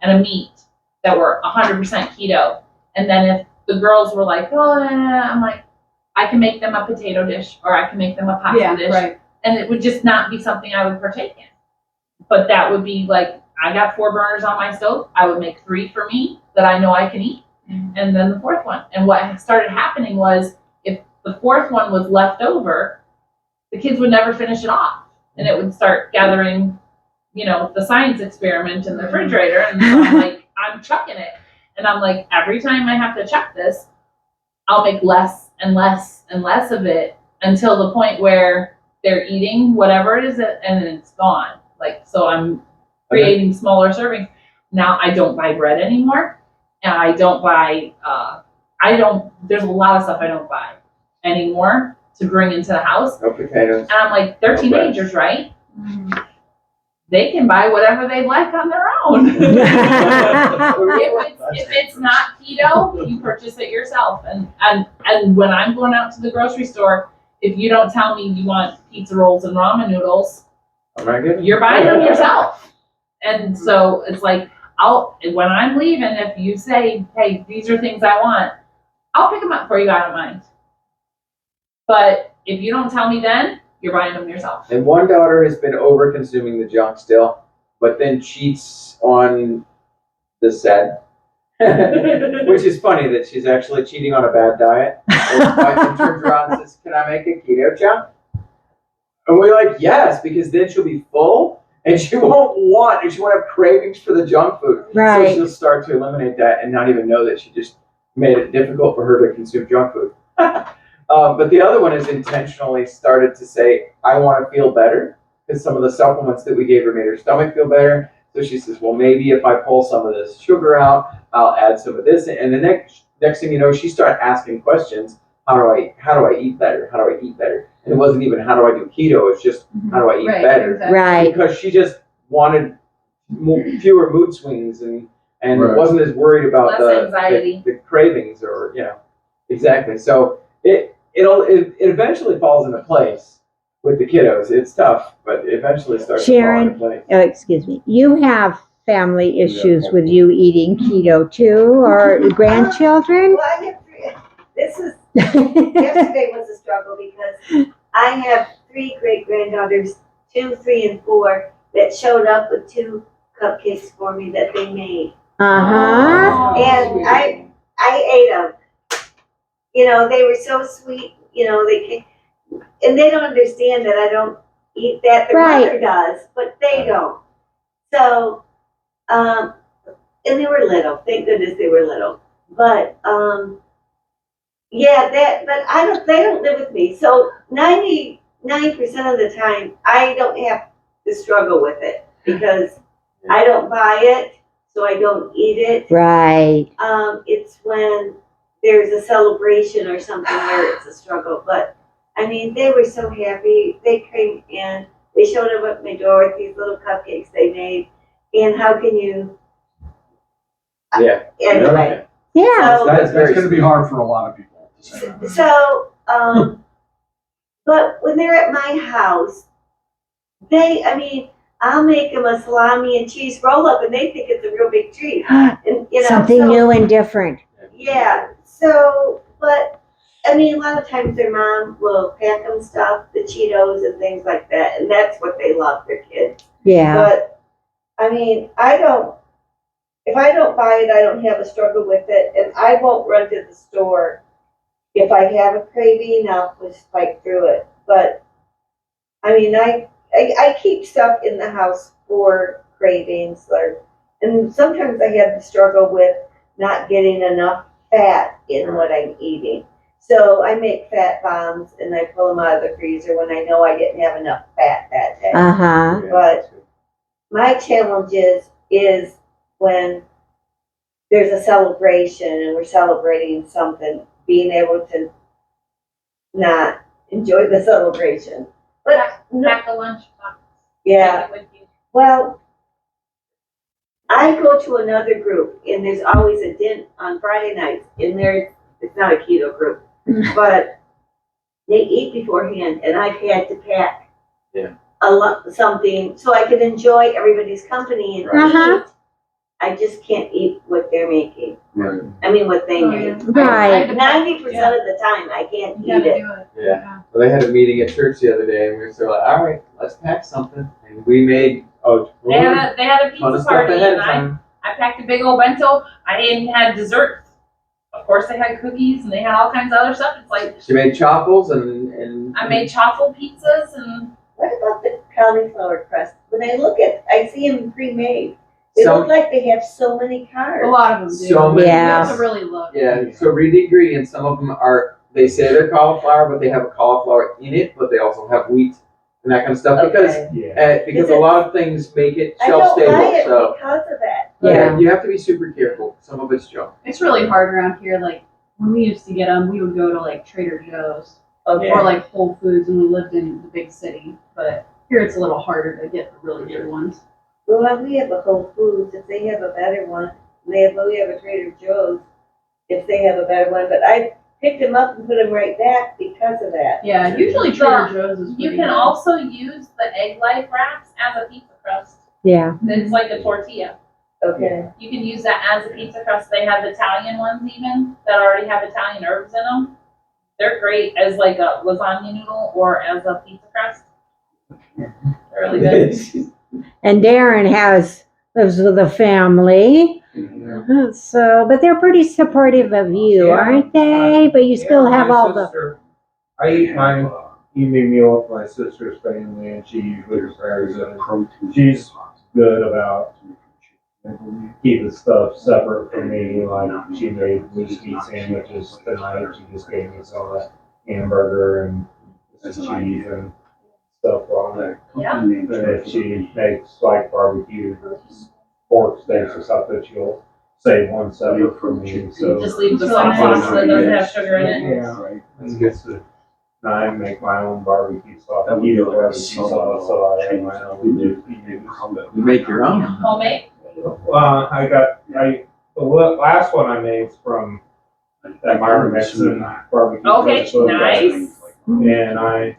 and a meat that were 100% keto. And then if the girls were like, "Oh," I'm like, I can make them a potato dish or I can make them a pasta Yeah, dish, right. and it would just not be something I would partake in. But that would be like, I got 4 burners on my stove. I would make 3 for me that I know I can eat, and then the 4th one. And what started happening was, if the 4th one was left over, the kids would never finish it off, and it would start gathering, the science experiment in the refrigerator. And so I'm like, I'm chucking it, and I'm like, every time I have to chuck this, I'll make less and less and less of it until the point where they're eating whatever it is, and then it's gone. Like, so I'm creating smaller servings. Now I don't buy bread anymore, and I don't buy, there's a lot of stuff I don't buy anymore to bring into the house. No potatoes. And I'm like, they're No teenagers, right? They can buy whatever they like on their own. If it's not keto, you purchase it yourself. And when I'm going out to the grocery store, if you don't tell me you want pizza rolls and ramen noodles, Oh my goodness. you're buying them yourself. And so it's like, when I'm leaving, if you say, "Hey, these are things I want," I'll pick them up for you. I don't mind. But if you don't tell me then, you're buying them yourself. And one daughter has been over consuming the junk still, but then cheats on the said. Which is funny that she's actually cheating on a bad diet. And turns around and says, "Can I make a keto chunk?" And we're like, yes, because then she'll be full and she won't have cravings for the junk food. Right. So she'll start to eliminate that and not even know that she just made it difficult for her to consume junk food. But the other one has intentionally started to say, "I want to feel better," because some of the supplements that we gave her made her stomach feel better. So she says, "Well, maybe if I pull some of this sugar out, I'll add some of this." And the next thing you know, she started asking questions. How do I eat better? How do I eat better? And it wasn't even how do I do keto. It's just how do I eat Right, better? exactly. Right. Because she just wanted fewer mood swings and Right. wasn't as worried about Less anxiety. the cravings or exactly. So it eventually falls into place with the kiddos. It's tough, but it eventually starts Sharon, to fall into place. Excuse me. You have family issues with you eating keto too, or grandchildren? Well, I have 3. Yesterday was a struggle because I have 3 great-granddaughters, 2, 3, and 4, that showed up with 2 cupcakes for me that they made. Uh-huh. And I ate them. They were so sweet. And they don't understand that I don't eat that. Their Right. mother does, but they don't. So, and they were little. Thank goodness they were little. But they don't live with me. So 99% of the time, I don't have to struggle with it because I don't buy it, so I don't eat it. Right. It's when there's a celebration or something where it's a struggle. But I mean, they were so happy. They came in. They showed up at my door with these little cupcakes they made. And how can you? Yeah. Anyway. Yeah. So, That's going to be hard for a lot of people to say. So, but when they're at my house, I'll make them a salami and cheese roll up, and they think it's a real big treat. And Something so, new and different. Yeah. So, but a lot of times their mom will pack them stuff, the Cheetos and things like that, and that's what they love, their kids. Yeah. But if I don't buy it, I don't have a struggle with it, and I won't run to the store. If I have a craving, I'll just fight through it. But I keep stuff in the house for cravings, and sometimes I have the struggle with not getting enough fat in what I'm eating. So I make fat bombs and I pull them out of the freezer when I know I didn't have enough fat that day. Uh-huh. But my challenge is when there's a celebration and we're celebrating something, being able to not enjoy the celebration. But no, Pack the lunch box. yeah, Take it with you. well, I go to another group and there's always a dinner on Friday nights and there, it's not a keto group, but they eat beforehand and I've had to pack a lot, something, so I could enjoy everybody's company and Uh-huh. eat. I just can't eat what they're making. Right. I mean, what they Oh, make. yeah. Right. 90% of the time, I can't You eat gotta it. do it. Yeah. Well, they had a meeting at church the other day, and we were sort of like, all right, let's pack something. And we made, They had a ton of pizza stuff party ahead and of time. I packed a big old bento. I even had dessert. Of course, they had cookies and they had all kinds of other stuff. It's like She made chaffles and I made chaffle pizzas and What about the cauliflower crust? When I look at, I see them pre-made. They Some- look like they have so many A carbs. lot of them do. So many- You Yeah. have to really look. Yeah, so read the ingredients. Some of them are, they say they're cauliflower, but they have a cauliflower in it, but they also have wheat and that kind of stuff. Because Okay. because Is a it- lot of things make it I shelf don't buy stable. it So because of that. Yeah. you have to be super careful. Some of it's junk. It's really hard around here. Like when we used to get them, we would go to like Trader Joe's Okay. or like Whole Foods when we lived in the big city. But here it's a little harder to get the really good ones. Well, we have a Whole Foods, if they have a better one, we have a Trader Joe's, if they have a better one, but I picked them up and put them right back because of that. Yeah, usually Trader Joe's is you pretty can good. also use the egg life wraps as a pizza crust. Yeah. It's like a tortilla. Okay. You can use that as a pizza crust. They have Italian ones even that already have Italian herbs in them. They're great as like a lasagna noodle or as a pizza crust. They're really good. And Darren lives with a family. So, but they're pretty supportive of you, Yeah. aren't they? But you still have all the. I eat my evening meal with my sister's family, and she usually prepares it. She's good about keeping stuff separate from me. Like she made loose meat sandwiches tonight. She just gave me some of that hamburger and some cheese and stuff on it. Yeah. And if she makes like barbecue pork steaks or something, she'll save one separate for me. So Just leave the It's really sauce nice. that doesn't have sugar in it. yeah, it's good to. I make my own barbecue sauce. I eat barbecue sauce, so I have my own. You make your own. Homemade. The last one I made is from that Myra Mexican barbecue. Okay, cookbook. nice. And I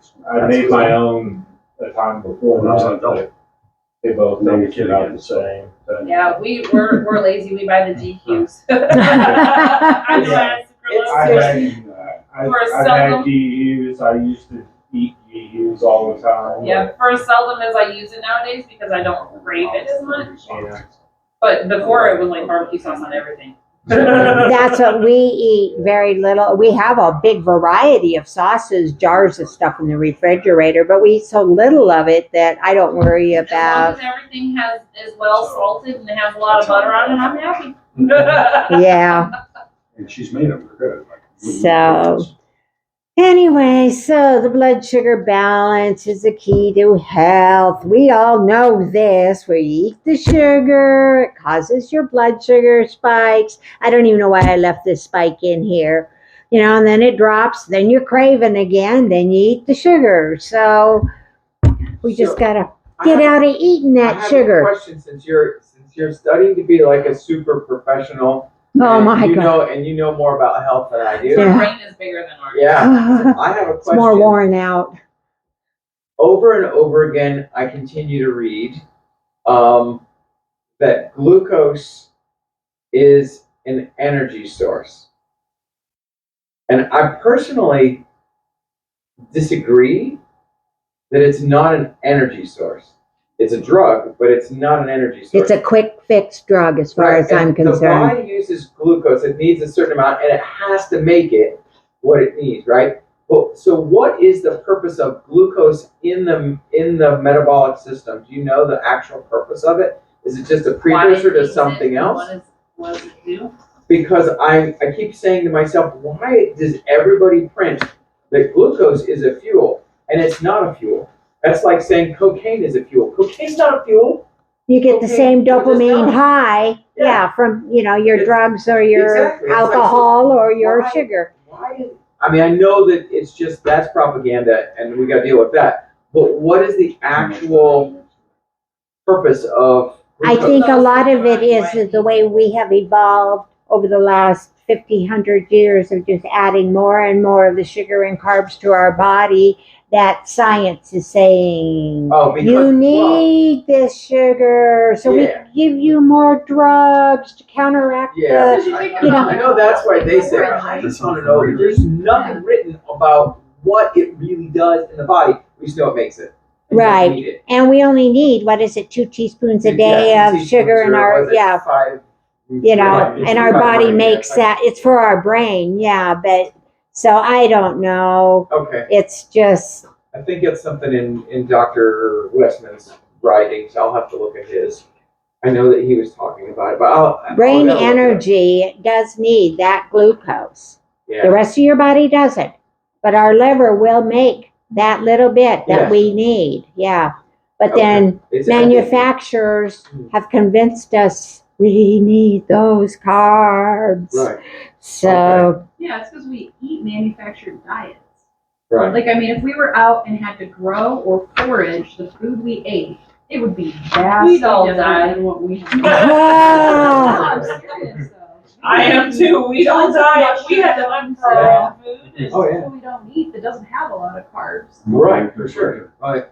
made my own the time before that, but they both taste about the same. But Yeah, we're lazy. We buy the GQs. I know I have sucralose. I've For had seldom- GUs. I used to eat GUs all the time. Yeah, for as seldom as I use it nowadays because I don't crave it as much. Yeah. But before it was like barbecue sauce on everything. That's what we eat. Very little. We have a big variety of sauces, jars of stuff in the refrigerator, but we eat so little of it that I don't worry As long about. as everything is well salted and it has a lot of butter on it, I'm happy. Yeah. And she's made them, they're good. Like, So, anyway, so the blood sugar balance is the key to health. We all know this. Where you eat the sugar, it causes your blood sugar spikes. I don't even know why I left this spike in here. You know, and then it drops, then you're craving again, then you eat the sugar. So we just So, gotta I get have- out of eating I that have sugar. a question since you're studying to be like a super professional. Oh and my you God. know know more about health than I do. Your Yeah. brain is bigger than ours. Yeah. I have a It's more question. worn out. Over and over again, I continue to read that glucose is an energy source. And I personally disagree that it's not an energy source. It's a drug, but it's not an energy source. It's a quick fix drug as far Right, as I'm and concerned. The body uses glucose. It needs a certain amount, and it has to make it what it needs, right? Well, so what is the purpose of glucose in the metabolic system? Do you know the actual purpose of it? Is it just a precursor to something else? What does it do? Because I keep saying to myself, why does everybody print that glucose is a fuel and it's not a fuel? That's like saying cocaine is a fuel. Cocaine's not a fuel. You get the Okay, same so just dopamine not. high, Yeah. from your It's- drugs or your Exactly. It's like, so alcohol or your why- sugar. I mean, I know that it's just, that's propaganda and we gotta deal with that. But what is the actual purpose of? I think a lot of it is the way we have evolved over the last 50, 100 years of just adding more and more of the sugar and carbs to our body that science is saying, Oh, because, you need this sugar, so we Yeah. can give you more drugs to counteract Yeah, the, I know that's why they say it. I just want to know that there's nothing written about what it really does in the body. We just know it makes it. And Right. we need it. and we only need, what is it, 2 teaspoons a day Yeah, of 2 sugar in teaspoons or our, was it 5? and our body makes that, it's for our brain, but, so I don't know, Okay, it's just, I think it's something in Dr. Westman's writings. I'll have to look at his. I know that he was talking about it, but I'll brain gotta look it up. energy does need that glucose. The Yeah, rest of your body doesn't, but our liver will make that little bit that Yeah. we need, But Okay. then It's- manufacturers have convinced us we need those carbs. Right, So, Yeah, it's because we eat manufactured diets. right. Like, I mean, if we were out and had to grow or forage the food we ate, it would be vastly We'd all different die. than what we have. Ah. I'm serious, though. I am too. We don't die if we had to hunt for our own food. There's Oh, yeah. people we don't eat that doesn't have a lot of carbs. Right, for sure. Right.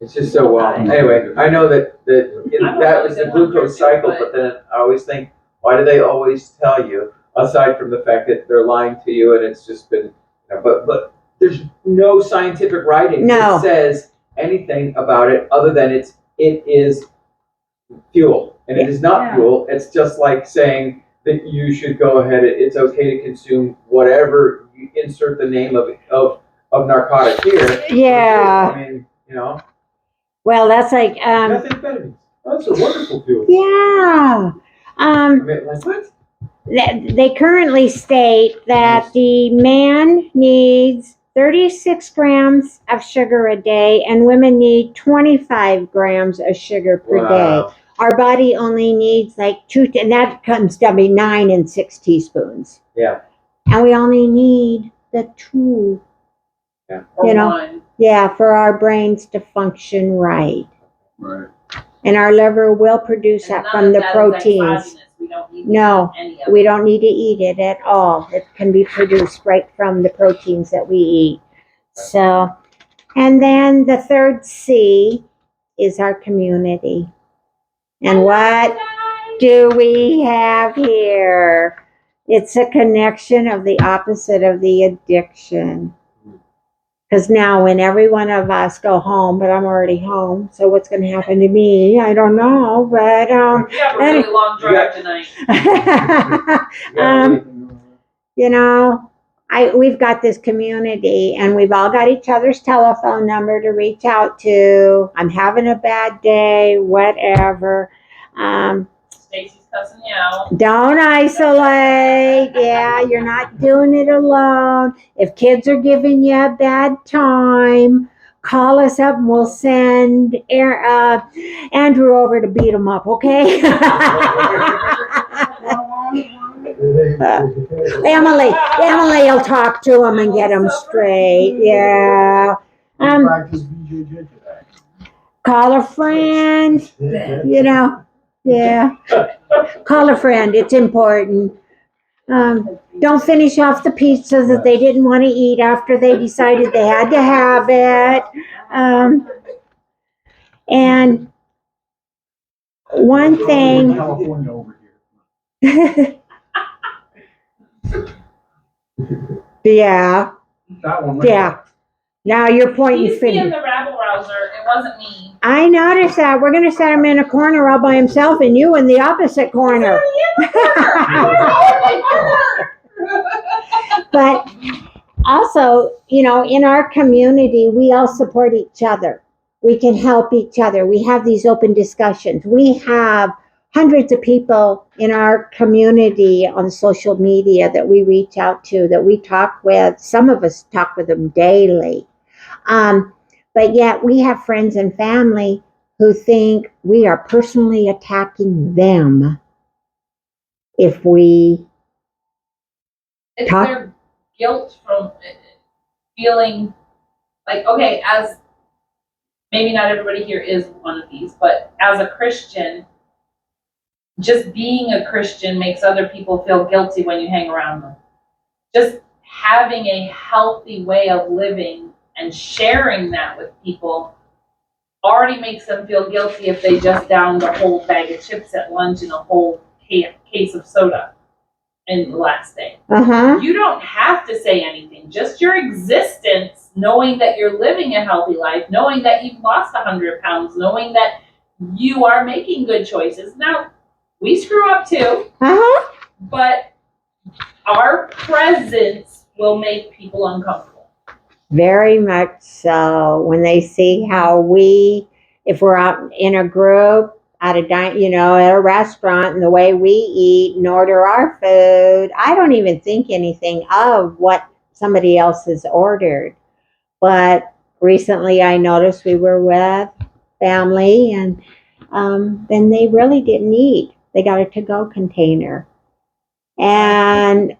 It's just so anyway, I know that that was the glucose cycle, but then I always think, why do they always tell you, aside from the fact that they're lying to you and it's just been, but there's no scientific writing No. that says anything about it other than it is fuel. And it is not Yeah. fuel. It's just like saying that you should go ahead, it's okay to consume whatever, you insert the name of narcotic here. Yeah. I mean, well, that's like, methamphetamines. That's a wonderful fuel. yeah. I mean, like what? They currently state that the man needs 36 grams of sugar a day and women need 25 grams of sugar per day. Our body only needs like 2, and that comes to be 9 and 6 teaspoons. Yeah. And we only need the 2. Or You know. one. For our brains to function right. Right. And our liver will produce And that none from of the that is proteins. exogenous. We don't need No, any of we it. don't need to eat it at all. It can be produced right from the proteins that we eat. So, and then the third C is our community. And what do we have here? It's a connection of the opposite of the addiction. Because now when every one of us go home, but I'm already home, so what's going to happen to me? I don't know, but We have a really long drive tonight. we've got this community and we've all got each other's telephone number to reach out to. I'm having a bad day, whatever. Stacy's cussing you out. Don't isolate. Yeah, you're not doing it alone. If kids are giving you a bad time, call us up and we'll send Andrew over to beat them up, okay? Emily will talk to him and get him straight. Yeah. Practice BJJ today. Call a friend. Yeah. Call a friend. It's important. Don't finish off the pizza that they didn't want to eat after they decided they had to have it. And one thing. California over here. Yeah. That one. Right Yeah. Now you're pointing He's being fingers. the rabble rouser. It wasn't me. I noticed that. We're going to set him in a corner all by himself and you in the opposite corner. But also, in our community, we all support each other. We can help each other. We have these open discussions. We have hundreds of people in our community on social media that we reach out to, that we talk with. Some of us talk with them daily. But yet we have friends and family who think we are personally attacking them if we It's Talk- their guilt from feeling like, okay, as maybe not everybody here is one of these, but as a Christian, just being a Christian makes other people feel guilty when you hang around them. Just having a healthy way of living and sharing that with people already makes them feel guilty if they just downed a whole bag of chips at lunch and a whole case of soda in the last day. You don't have to say anything. Just your existence, knowing that you're living a healthy life, knowing that you've lost 100 pounds, knowing that you are making good choices. Now, we screw up too, but our presence will make people uncomfortable. Very much so. When they see how we, if we're out in a group, at a restaurant, and the way we eat and order our food, I don't even think anything of what somebody else has ordered. But recently I noticed we were with family, and then they really didn't eat. They got a to-go container. And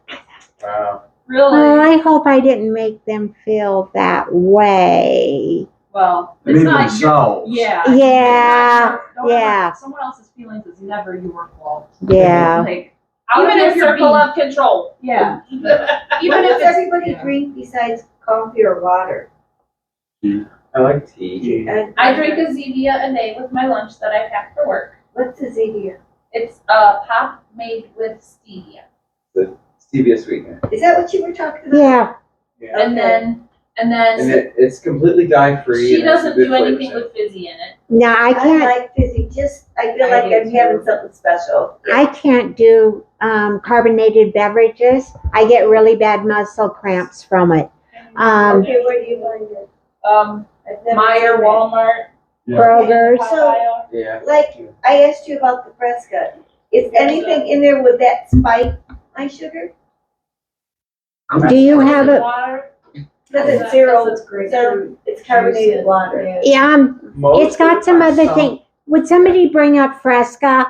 Really? I hope I didn't make them feel that way. Well, They it's made not themselves. Yeah. Yeah, Don't yeah. ever- someone else's feelings is never your fault. Yeah. Like, Out Even of if your you're circle being- of control. yeah. Even Even if if it's everybody drink besides coffee or water. I like tea. And I drink a Zevia a day with my lunch that I pack for work. what's a Zevia? It's a pop made with stevia. Stevia sweetener. Is that what you were talking about? Yeah. And then And it's completely dye-free. she and it's a doesn't good do anything flavor. with fizzy in it. Now I I can't. like fizzy. I feel I like do I'm too. having something special. I can't do carbonated beverages. I get really bad muscle cramps from it. Okay, where do you find it? I've never Meyer, seen it. Walmart, Kroger's. Popeye. Yeah. Like, I asked you about the Fresca. Is anything in there with that spike my sugar? Do you have a? Water. Because it's zero, It's great. it's carbonated water. Yeah, Most it's got of the some time, other thing. Would somebody bring up Fresca?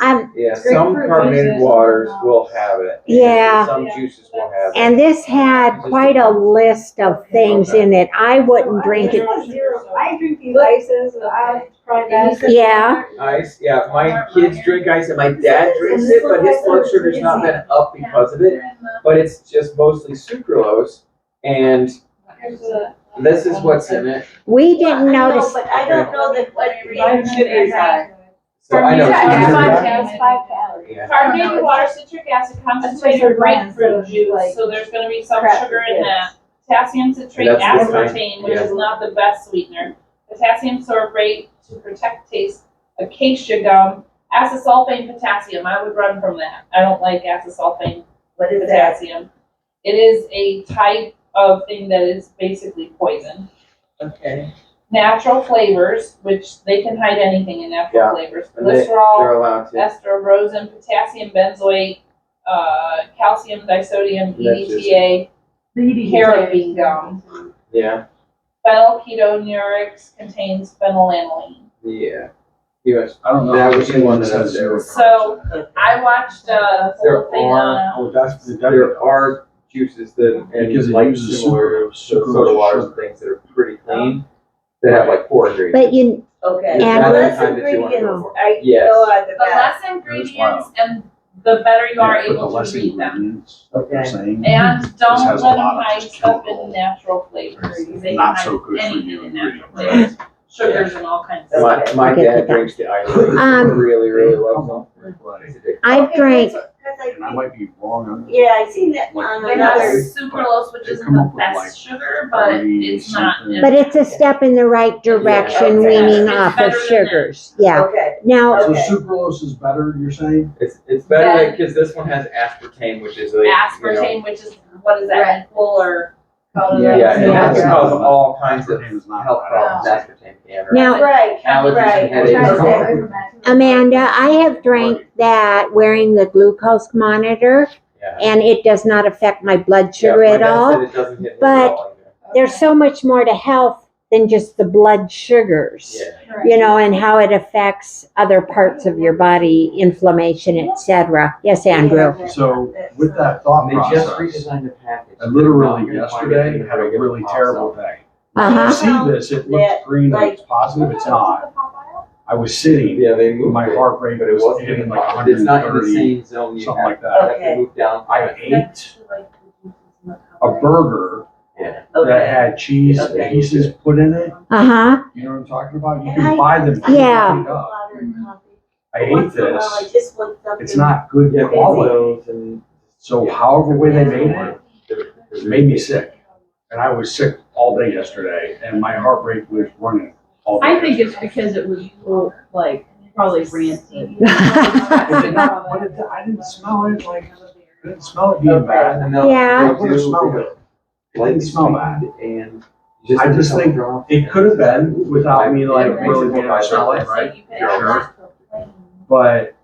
Yeah, It's great some for carbonated juices. waters will have it. and Yeah. Some juices will have it. And this had quite a list of things in it. I wouldn't drink it. I drink these ices, and I'll try that. Yeah. Ice, yeah, my kids drink ice and my dad drinks it, but his blood sugar's not been up because of it. But it's just mostly sucralose, and this is what's in it. We didn't I know, notice. but I don't know that what Mine should be fine. So I know. Yeah, it's it's 5 calories. Yeah. Carbonated water, citric acid, concentrated grapefruit juice, so there's gonna be some crap sugar in kids. that. Potassium citrate, That's the kind, aspartame, which yeah. is not the best sweetener. Potassium sorbate to protect taste. Acacia gum, acesulfame potassium, I would run from that. I don't like acesulfame What is that? potassium. It is a type of thing that is basically poison. Okay. Natural flavors, which they can hide anything in natural Yeah. flavors. And they're Glycerol, allowed to. ester, rosin, potassium benzoate, calcium disodium, That's just- EDTA, the EDTA. carabine gum. Yeah, Phenylketonurics contains phenylalanine. yeah. Yes. I don't know. That was the one that I was zero. So I watched a There whole thing are- on Oh, that's There are juices that, Because and it like uses similar to sucrose, soda waters sugar. and things that are pretty clean, that have like 4 ingredients. But you, Okay. And- That's the less kind that you want to go ingredients for. I Yes. go on the the back. less ingredients and the better you are able to read them. Okay. And don't has a let them lot of hide just stuff chemical, in natural flavors. They not can so hide good for anything you in natural ingredient. flavors. Sugars and all kinds of stuff. My I get dad that. drinks the ice. Um, Really, really loves them. It's addictive. I've drank. And I might be wrong on this. Yeah, I seen that on They have another. sucralose, which They isn't come the up with, like, best sugar, but it's not. something. But it's a step in the right direction, Yeah, okay. weaning It's off better of than sugars. Yeah. Okay. Now, So Okay. sucralose is better, you're saying? It's better because this one has aspartame, which is like Aspartame, which is, what is that, Right. equal or? Yeah, and it has Yeah. cause all kinds of Aspartame is not health bad. problems. Aspartame can. Right? Now, Right, Allergies right. and headaches. Okay. Amanda, I have drank that wearing the glucose monitor, Yeah. and it does not affect my blood Yeah, sugar my at dad all. said it doesn't hit me but- at all either. There's so much more to health than just the blood sugars, you know, and how it affects other parts of your body, inflammation, etc. Yes, Andrew. So with that thought They just process, redesigned the package. I literally yesterday had a really terrible day. Uh-huh. You see this, it looks green and it's positive, it's not. I was sitting, Yeah, they moved my it, heart rate but it was wasn't hitting like It's not in the 130, same zone you something have. like that. You have to move down. I ate a burger Yeah. that had cheese pieces put in it. Uh-huh. You know what I'm talking about? You can buy them. Yeah. I ate this. It's not good Yeah, quality. and So however way they made it made me sick. And I was sick all day yesterday and my heart rate was running all day. I think it's because it was like probably rancid. I didn't smell it like, I didn't smell it being bad. And Yeah. I would have smelled it. It didn't smell bad. And I just think it could have been without me like really being able to smell it, right? Sure. But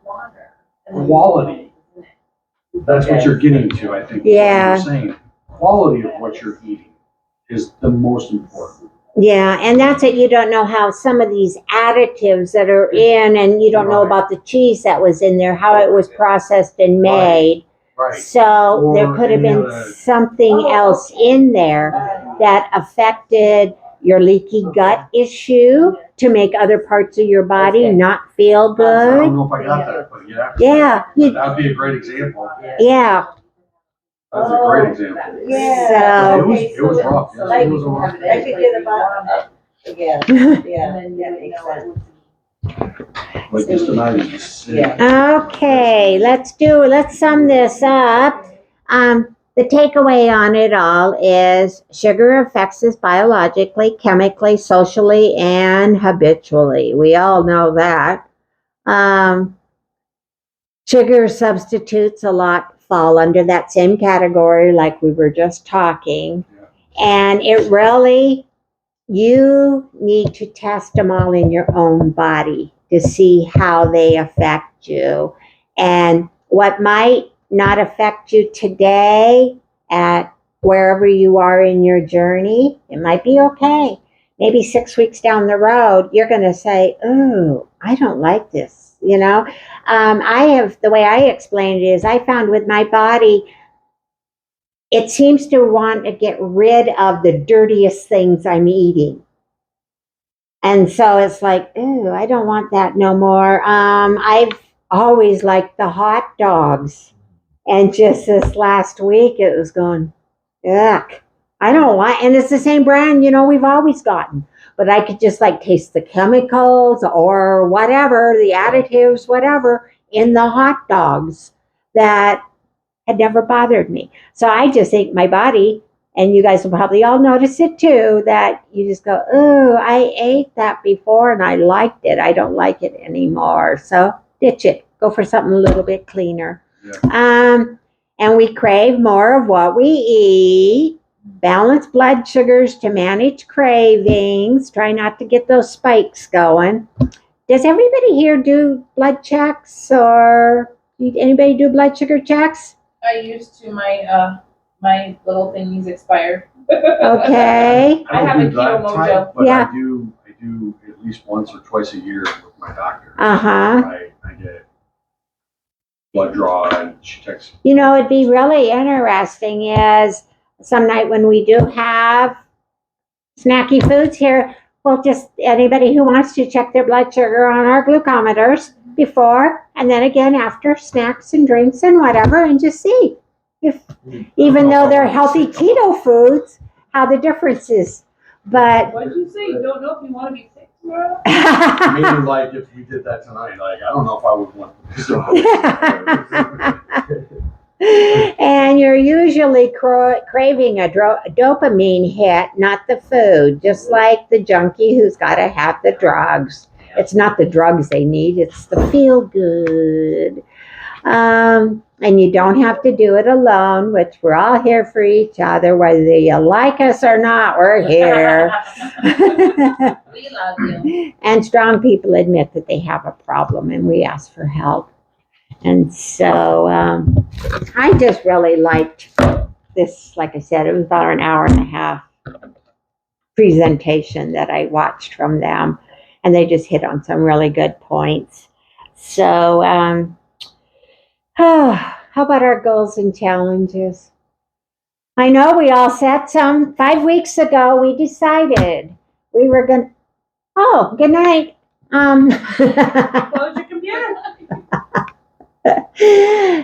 quality, that's what you're getting to, I think. Yeah. What you're saying. Quality of what you're eating is the most important. Yeah, and that's it. You don't know how some of these additives that are in, and you don't know about the cheese that was in there, how it was processed and made. Right. So Or there could have any been of the- something else in there that affected your leaky gut issue to make other parts of your body not feel I good. don't know if I got that, but yeah. Yeah, That'd be a great example. yeah. That's a great example. Yeah. It was rough. Yes, Like, it was a rough I day. could get about, again, yeah, that makes sense. Like just tonight. Okay, let's sum this up. The takeaway on it all is sugar affects us biologically, chemically, socially, and habitually. We all know that. Sugar substitutes a lot fall under that same category like we were just talking. And it really, you need to test them all in your own body to see how they affect you. And what might not affect you today at wherever you are in your journey, it might be okay. Maybe 6 weeks down the road, you're going to say, oh, I don't like this. You know, the way I explained it is I found with my body, it seems to want to get rid of the dirtiest things I'm eating. And so it's like, ooh, I don't want that no more. I've always liked the hot dogs. And just this last week, it was going, yuck. I don't like, and it's the same brand, you know, we've always gotten. But I could just like taste the chemicals or whatever, the additives, whatever, in the hot dogs that had never bothered me. So I just think my body, and you guys will probably all notice it too, that you just go, oh, I ate that before and I liked it. I don't like it anymore. So ditch it. Go for something a little bit cleaner. Yeah. And we crave more of what we eat. Balance blood sugars to manage cravings. Try not to get those spikes going. Does everybody here do blood checks, or anybody do blood sugar checks? I used to, my little thingy's expired. Okay. I have a don't do that keto type, mojo. but Yeah. I do at least once or twice a year with my doctor. Uh-huh. I get blood draw and she checks. You know, it'd be really interesting is some night when we do have snacky foods here, we'll just, anybody who wants to check their blood sugar on our glucometers before and then again after snacks and drinks and whatever, and just see if, even though they're healthy keto foods, how the difference is. But What'd you say? You don't know if you want to be sick tomorrow? Maybe like if we did that tonight, like I don't know if I would want to. And you're usually craving a dopamine hit, not the food, just like the junkie who's got to have the drugs. It's not the drugs they need, it's the feel good. And you don't have to do it alone, which we're all here for each other, whether you like us or not, we're here. We love you. And strong people admit that they have a problem and we ask for help. And so I just really liked this. Like I said, it was about an hour and a half presentation that I watched from them, and they just hit on some really good points. So, how about our goals and challenges? I know we all set some 5 weeks ago. We decided we were going to, oh, good night. Close your computer.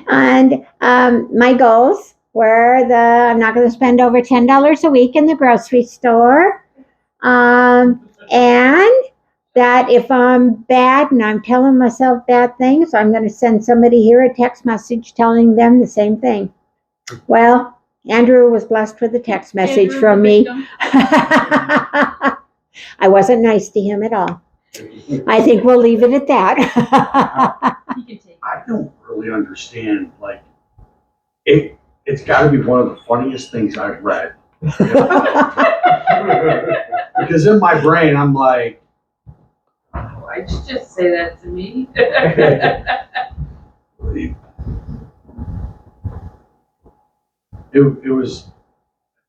And my goals were I'm not going to spend over $10 a week in the grocery store. And that if I'm bad and I'm telling myself bad things, I'm going to send somebody here a text message telling them the same thing. Well, Andrew was blessed with a text message Andrew's from a me. victim. I wasn't nice to him at all. I think we'll leave it at that. You can take I don't really understand, like, it's gotta be one of the funniest things I've read. Because in my brain, I'm like, Why'd you just say that to me? it was,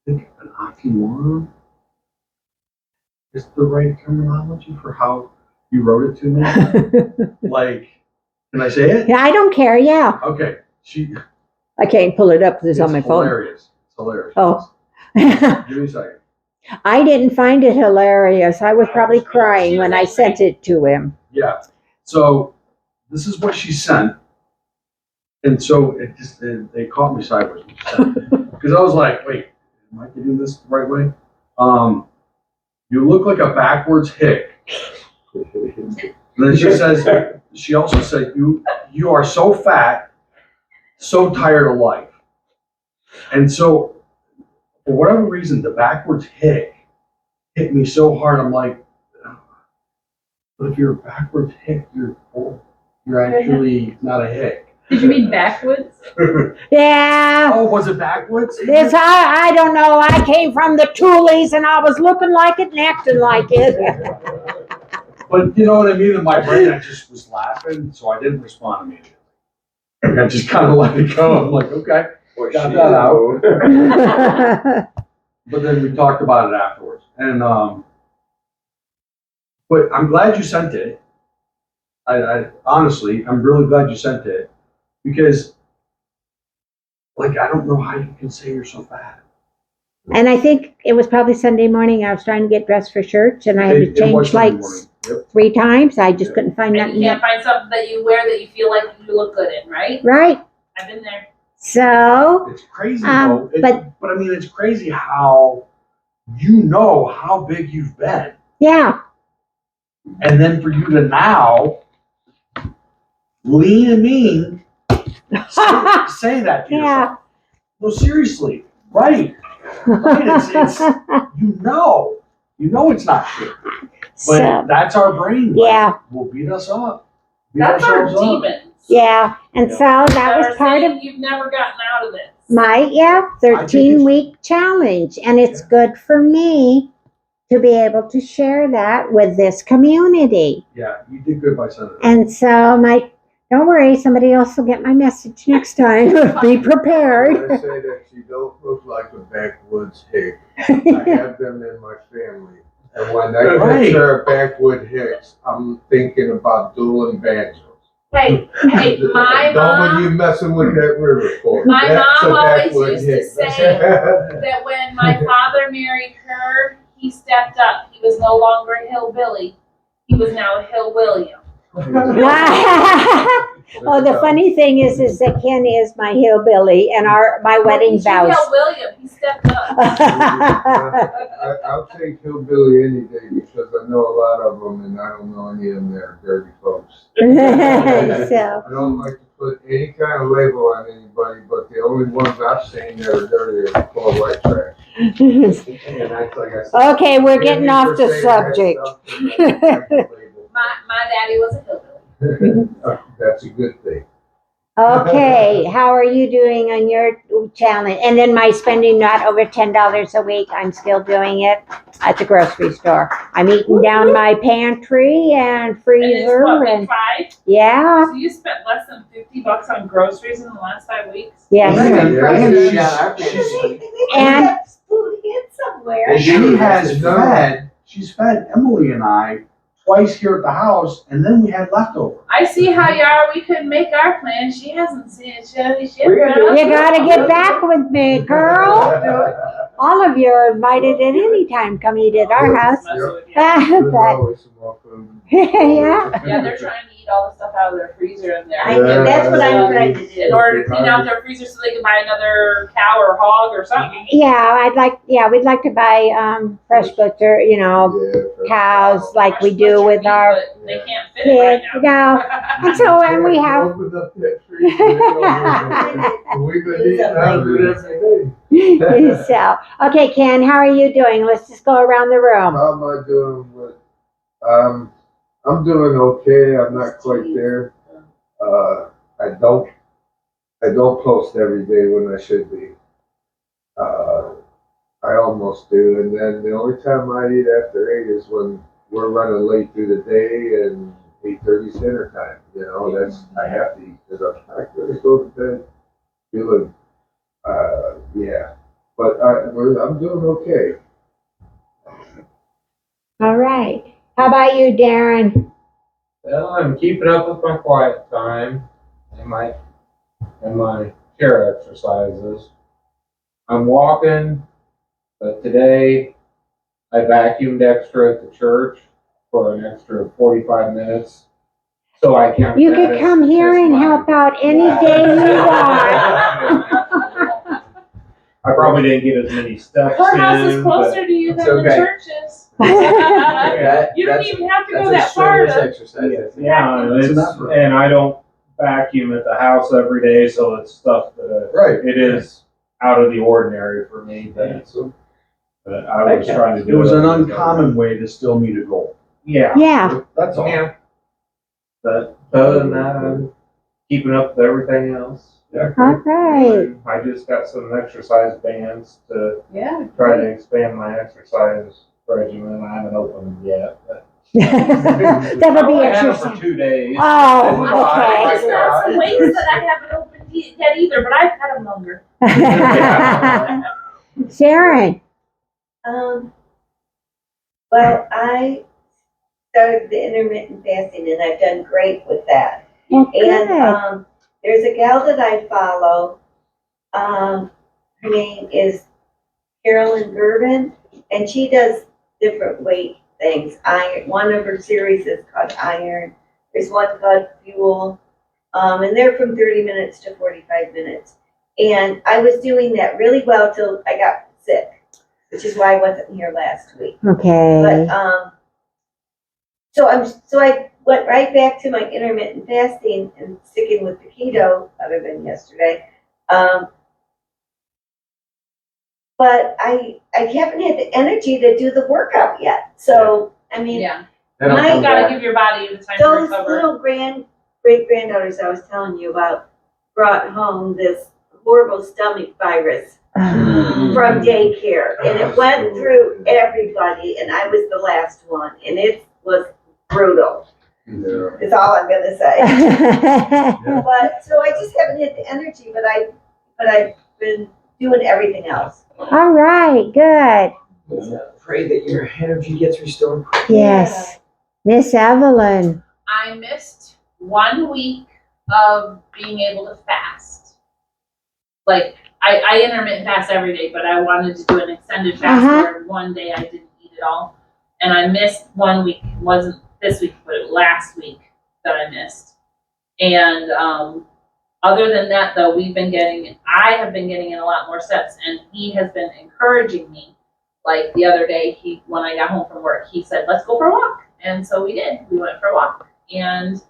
I think, an oxymoron is the right terminology for how you wrote it to me. Like, can I say it? Yeah, I don't care. Yeah. Okay. I can't pull it up because it's on my phone. Hilarious. It's hilarious. Oh. Give me a second. I didn't find it hilarious. I was probably crying when I sent it to him. Yeah. So this is what she sent. And so they caught me sideways. Because I was like, wait, am I getting this the right way? You look like a backwards hick. And then she also said, you are so fat, so tired of life. And so, for whatever reason, the backwards hick hit me so hard. I'm like, but if you're a backwards hick, you're actually not a hick. Did you mean backwards? Yeah. Oh, was it backwards? I don't know. I came from the Toolies and I was looking like it and acting like it. But you know what I mean? In my brain, I just was laughing, so I didn't respond immediately. I just kind of let it go. I'm like, okay, got that out. But then we talked about it afterwards. And but I'm glad you sent it. I honestly, I'm really glad you sent it because, like, I don't know how you can say you're so fat. And I think it was probably Sunday morning. I was trying to get dressed for church and I had to change like 3 times. I just couldn't find And nothing. you can't find something that you wear that you feel like you look good in, right? Right. I've been there. So, It's crazy though. but I mean, it's crazy how you know how big you've been. yeah. And then for you to now lean and mean say that to yourself. No, seriously. Right. It's you know it's not true. But So, that's our brain. yeah. Will beat us up. Beat That's our ourselves up. demons. Yeah. And so that That was are part of saying you've never gotten out of this. my 13-week challenge. And it's good for me to be able to share that with this community. Yeah, you did good by sending it. And so don't worry, somebody else will get my message next time. Be prepared. I say that you don't look like a backwoods hick. I have them in my family. And when I picture backwood hicks, I'm thinking about dueling banjos. Hey, my Don't mom. when you messing with that river for. My That's mom a always backwood used to hick. say that when my father married her, he stepped up. He was no longer a hillbilly. He was now a hill William. Oh, the funny thing is that Ken is my hillbilly and my wedding He's vows. Hill William. He stepped up. I'll take hillbilly any day because I know a lot of them and I don't know any of them that are dirty folks. So, I don't like to put any kind of label on anybody, but the only ones I've seen that are dirty are full of white trash. And that's like I said. okay, we're getting off the subject. My daddy was a hillbilly. That's a good thing. Okay, how are you doing on your challenge? And then my spending not over $10 a week, I'm still doing it at the grocery store. I'm eating down my pantry and And it's freezer what, week and 5? yeah. So you spent less than $50 on groceries in the last 5 weeks? Yes. And Yeah, And They got food and some somewhere. They She do, has that's fed, she's fed Emily and I twice here at the house, and then we had leftover. I see how you are. We couldn't make our plan. She hasn't seen it. She We're gonna do it. You gotta get back with me, girl. All of you are invited at any time. Come eat at our house. There's But, always some more food. yeah. Yeah, they're trying to eat all the stuff out of their freezer in there. That's what I'm trying to do. In order to clean out their freezer so they can buy another cow or hog or something. Yeah, we'd like to buy fresh butcher, Yeah, cows like we do Fresh with butcher our meat, but they can't fit it right kids. now. No. And so, and we have. Open up that freezer. We've been eating out of it every day. So, okay, Ken, how are you doing? Let's just go around the room. How am I doing with, I'm doing okay. I'm not quite there. I don't post every day when I should be. I almost do, and then the only time I eat after 8 is when we're running late through the day and 8:30 dinner time. That's I have to eat because I'm not going to go to bed feeling, yeah. But I'm doing okay. All right. How about you, Darren? Well, I'm keeping up with my quiet time and my chair exercises. I'm walking, but today I vacuumed extra at the church for an extra 45 minutes. So I count You that could as- come here as and my- help out any day you want. I probably didn't get as many steps Her house is in, closer to you than It's the okay. church is. That- You don't that's- even have to go That's that a far strenuous to. exercise. Yeah, and I don't vacuum at the house every day, so it's stuff that Right. it is out of the ordinary for me. But I was trying to do It was an every day. uncommon way to still meet a goal. Yeah. Yeah. That's all. Yeah. But other than that, I'm keeping up with everything else. Yeah. All right. I just got some exercise bands to Yeah. try to expand my exercise regimen. I haven't opened them yet. But That'll be I only had them exercise. for 2 days. Oh, There's okay. not some ways that I haven't opened yet either, but I've had them longer. Sharon. Well, I started the intermittent fasting and I've done great with that. Well, And good. there's a gal that I follow. Her name is Carolyn Gervin, and she does different weight things. One of her series is called Iron. There's one called Fuel, and they're from 30 minutes to 45 minutes. And I was doing that really well till I got sick, which is why I wasn't here last week. Okay. But so I went right back to my intermittent fasting and sticking with the keto, other than yesterday. But I haven't had the energy to do the workout yet. So I mean, Yeah. Then I'll My- You come gotta back. give your body the time to those recover. little great granddaughters I was telling you about brought home this horrible stomach virus from daycare, and it went through everybody, and I was the last one, and it was brutal. Yeah. Is all I'm gonna say. But so I just haven't had the energy, but I've been doing everything else. All right. Good. Pray that your energy gets restored. Yes. Miss Evelyn. I missed 1 week of being able to fast. Like, I intermittent fast every day, but I wanted to do an extended fast where one day I didn't eat at all. And I missed 1 week. It wasn't this week, but last week that I missed. And other than that, though, I have been getting in a lot more steps, and he has been encouraging me. Like the other day, when I got home from work, he said, "Let's go for a walk." And so we did. We went for a walk. And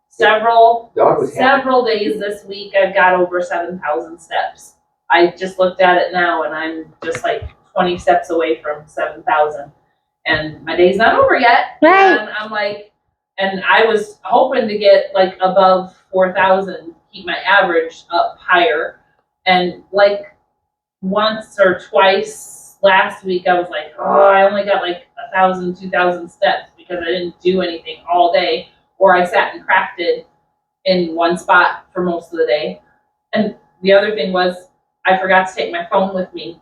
several Dog was happy. several days this week, I've got over 7,000 steps. I just looked at it now, and I'm just like 20 steps away from 7,000. And my day's not over yet. Right. And I'm like, and I was hoping to get like above 4,000, keep my average up higher. And like once or twice last week, I was like, oh, I only got like 1,000, 2,000 steps because I didn't do anything all day, or I sat and crafted in one spot for most of the day. And the other thing was, I forgot to take my phone with me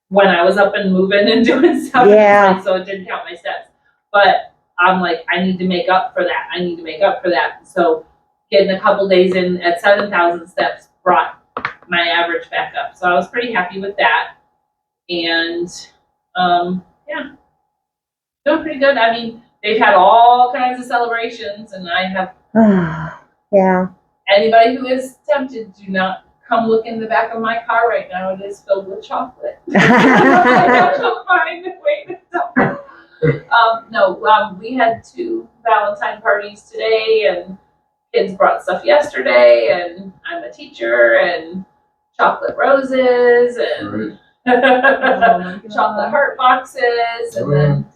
when I was up and moving and doing stuff. Yeah. So it didn't count my steps. But I'm like, I need to make up for that. I need to make up for that. So getting a couple days in at 7,000 steps brought my average back up. So I was pretty happy with that. And yeah, doing pretty good. I mean, they've had all kinds of celebrations, and I have Yeah. anybody who is tempted, do not come look in the back of my car right now. It is filled with chocolate. I'll find a way to tell. We had 2 Valentine parties today, and kids brought stuff yesterday, and I'm a teacher, and chocolate roses, and chocolate heart boxes, and then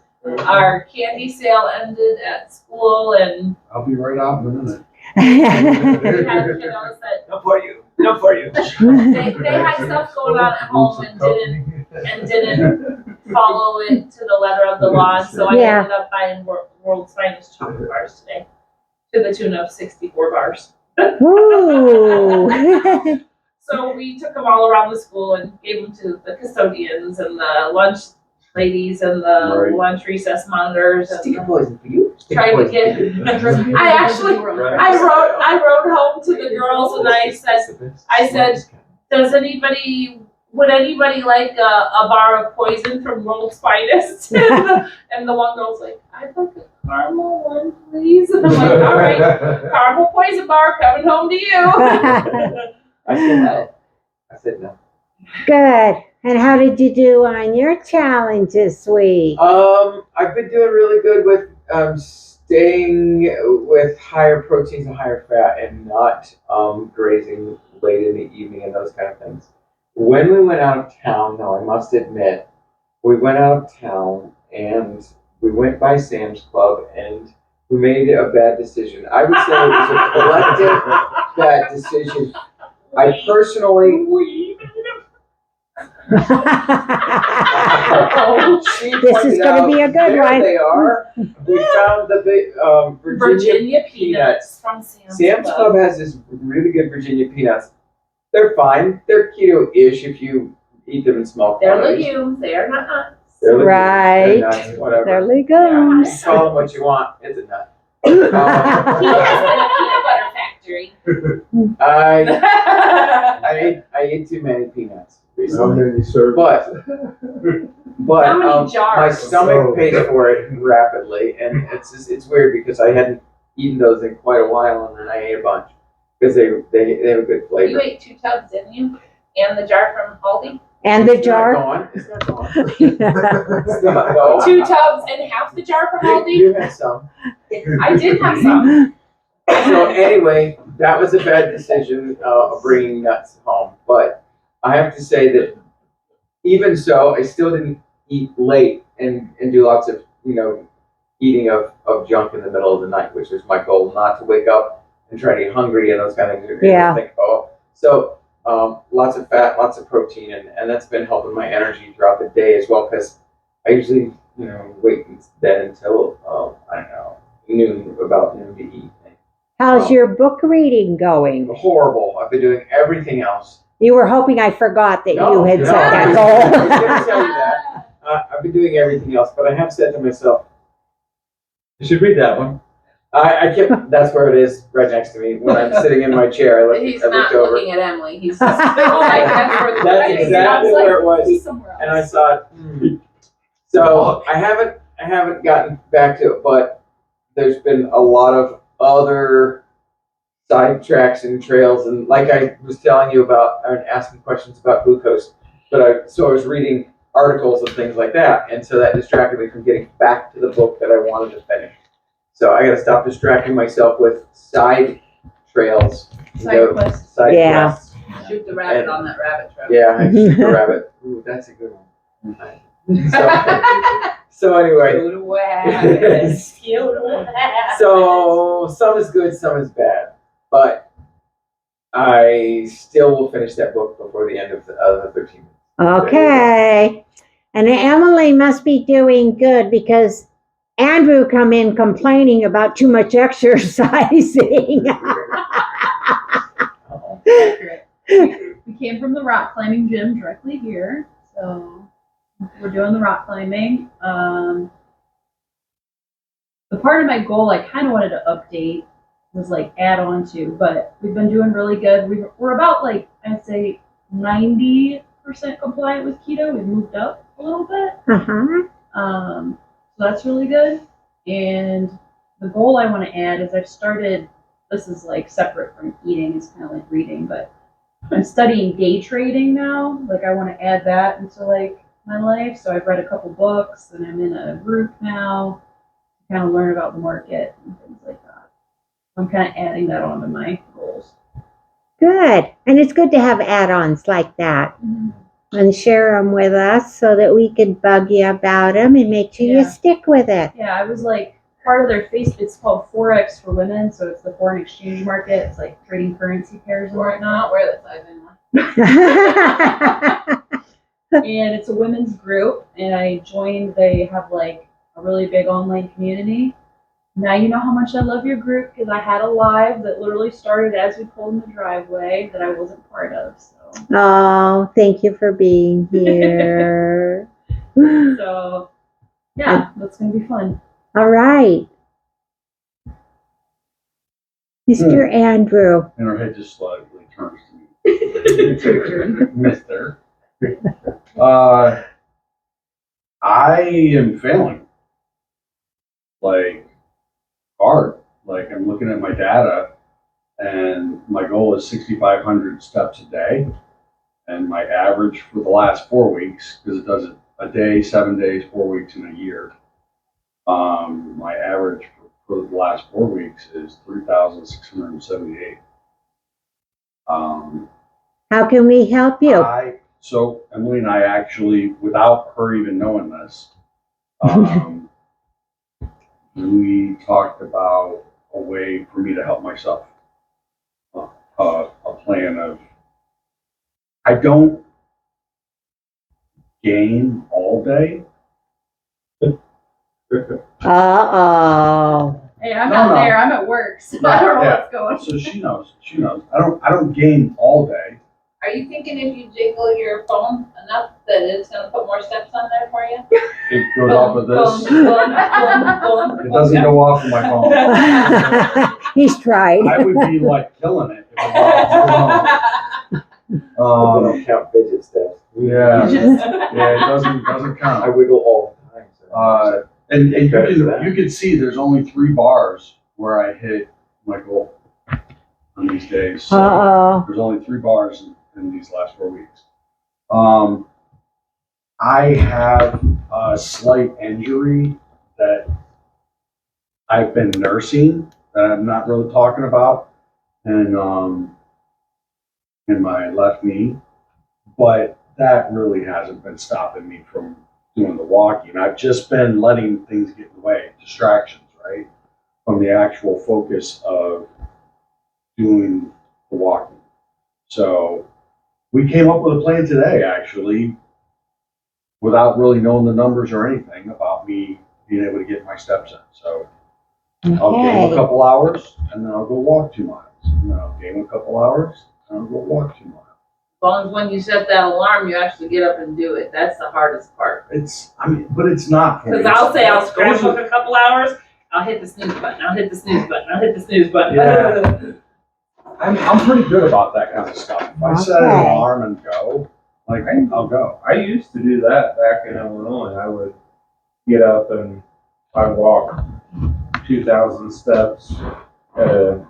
our candy sale ended at school, and I'll be right out in a minute. we had kiddos that No for you. No for you. they had stuff going on at home and didn't follow it to the letter of the law. So I Yeah. ended up buying world's finest chocolate bars today, to the tune of 64 bars. Ooh. So we took them all around the school and gave them to the custodians and the lunch ladies and the Right. lunch recess monitors. And Sticky poison for you. tried to get. I wrote home to the girls and I said, would anybody like a bar of poison from World's Finest? And the one girl's like, I'd like a caramel one, please. And I'm like, all right, caramel poison bar coming home to you. I said no. Good. And how did you do on your challenge this week? I've been doing really good with staying with higher proteins and higher fat and not grazing late in the evening and those kind of things. When we went out of town, though, I must admit, we went out of town and we went by Sam's Club and we made a bad decision. I would say it was a collective bad decision. I personally... This is going to be a good there one. They are. We found the big Virginia peanuts from Sam's Club has this really good Virginia peanuts. They're fine. They're keto-ish if you eat them in small They're quantities. legumes. They are not nuts. They're legumes. Right. They're nuts, whatever. They're legumes. Call them what you want. It's a nut. He has a peanut butter factory. I ate too many peanuts How recently. many servings? But How many my jars? stomach pays for it rapidly, and it's weird because I hadn't eaten those in quite a while, and then I ate a bunch because they have a good flavor. You ate 2 tubs, didn't you? And the jar from Aldi? And the It's jar. not gone. It's not gone. It's not gone. 2 tubs and half the jar from Aldi? You had some. I did have some. So anyway, that was a bad decision of bringing nuts home. But I have to say that even so, I still didn't eat late and do lots of, eating of junk in the middle of the night, which was my goal, not to wake up and try to get hungry and those kind of things. Yeah. Think, so lots of fat, lots of protein, and that's been helping my energy throughout the day as well, because I usually, wait then until, about noon to eat. How's your book reading going? Horrible. I've been doing everything else. You were hoping I forgot that No, you had no, set that I was goal. going to tell you that. I've been doing everything else, but I have said to myself, You should read that one. I kept, that's where it is, right next to me. When I'm sitting in my chair, He's I looked not over. looking at Emily. He's just, that's where the That's book is. exactly where it was. He's somewhere else. And I thought, So I haven't gotten back to it, but there's been a lot of other sidetracks and trails, and like I was telling you about, and asking questions about glucose, but I was reading articles and things like that, and so that distracted me from getting back to the book that I wanted to finish. So I got to stop distracting myself with side trails. Side quests. Side Yeah. quests. Shoot the rabbit on that rabbit trail. Yeah, I shoot the rabbit. Ooh, that's a good one. So anyway, Shoot a rabbit. Shoot a rabbit. so some is good, some is bad, but I still will finish that book before the end of the 13 minutes. Okay. And Emily must be doing good because Andrew come in complaining about too much exercising. Uh-oh. Accurate. We came from the rock climbing gym directly here, so We're doing the rock climbing. The part of my goal I kind of wanted to update was like add on to, but we've been doing really good. We're about like, I'd say 90% compliant with keto. We've moved up a little bit. So that's really good. And the goal I want to add is I've started, this is like separate from eating, it's kind of like reading, but I'm studying day trading now. Like I want to add that into like my life. So I've read a couple books and I'm in a group now to kind of learn about the market and things like that. I'm kind of adding that onto my goals. Good. And it's good to have add-ons like that. And share them with us so that we can bug you about them and make sure you stick with it. Yeah, I was like part of their it's called Forex for women, so it's the foreign exchange market. It's like trading currency pairs and whatnot. Wear the size anymore. And it's a women's group, and I joined. They have like a really big online community. Now you know how much I love your group because I had a live that literally started as we pulled in the driveway that I wasn't part of. So. Oh, thank you for being here. So, yeah, that's going to be fun. All right. Mr. Andrew. And her head just slightly turns to me. Mister. I am failing. Like, hard. Like, I'm looking at my data, and my goal is 6,500 steps a day. And my average for the last 4 weeks, because it does it a day, 7 days, 4 weeks, and a year. My average for the last 4 weeks is 3,678. How can we help you? So Emily and I actually, without her even knowing this, we talked about a way for me to help myself. A plan of, I don't game all day. Uh-oh. Hey, I'm not there. I'm at work, so I don't know what's going on. So she knows. I don't game all day. Are you thinking if you jiggle your phone enough that it's going to put more steps on there for you? It goes off of this. Boom, boom, boom, boom. It doesn't go off of my phone. He's tried. I would be like killing it if it was off my phone. Count fidget steps. Yeah, it doesn't count. I wiggle all the time. So. And you can see there's only 3 bars where I hit my goal on these days. So there's only 3 bars in these last 4 weeks. I have a slight injury that I've been nursing that I'm not really talking about, and in my left knee, but that really hasn't been stopping me from doing the walking. I've just been letting things get in the way, distractions, right, from the actual focus of doing the walking. So we came up with a plan today, actually, without really knowing the numbers or anything about me being able to get my steps in. So I'll game a couple hours, and then I'll go walk 2 miles. And then I'll game a couple hours, and I'll go walk 2 miles. As long as when you set that alarm, you actually get up and do it. That's the hardest part. But it's not. Because I'll say I'll scramble for a couple hours. I'll hit the snooze button. I'll hit the snooze button. I'll hit the snooze button. Yeah. I'm pretty good about that kind of stuff. If I set an alarm and go, like, I'll go. I used to do that back in Illinois. I would get up and I'd walk 2,000 steps at a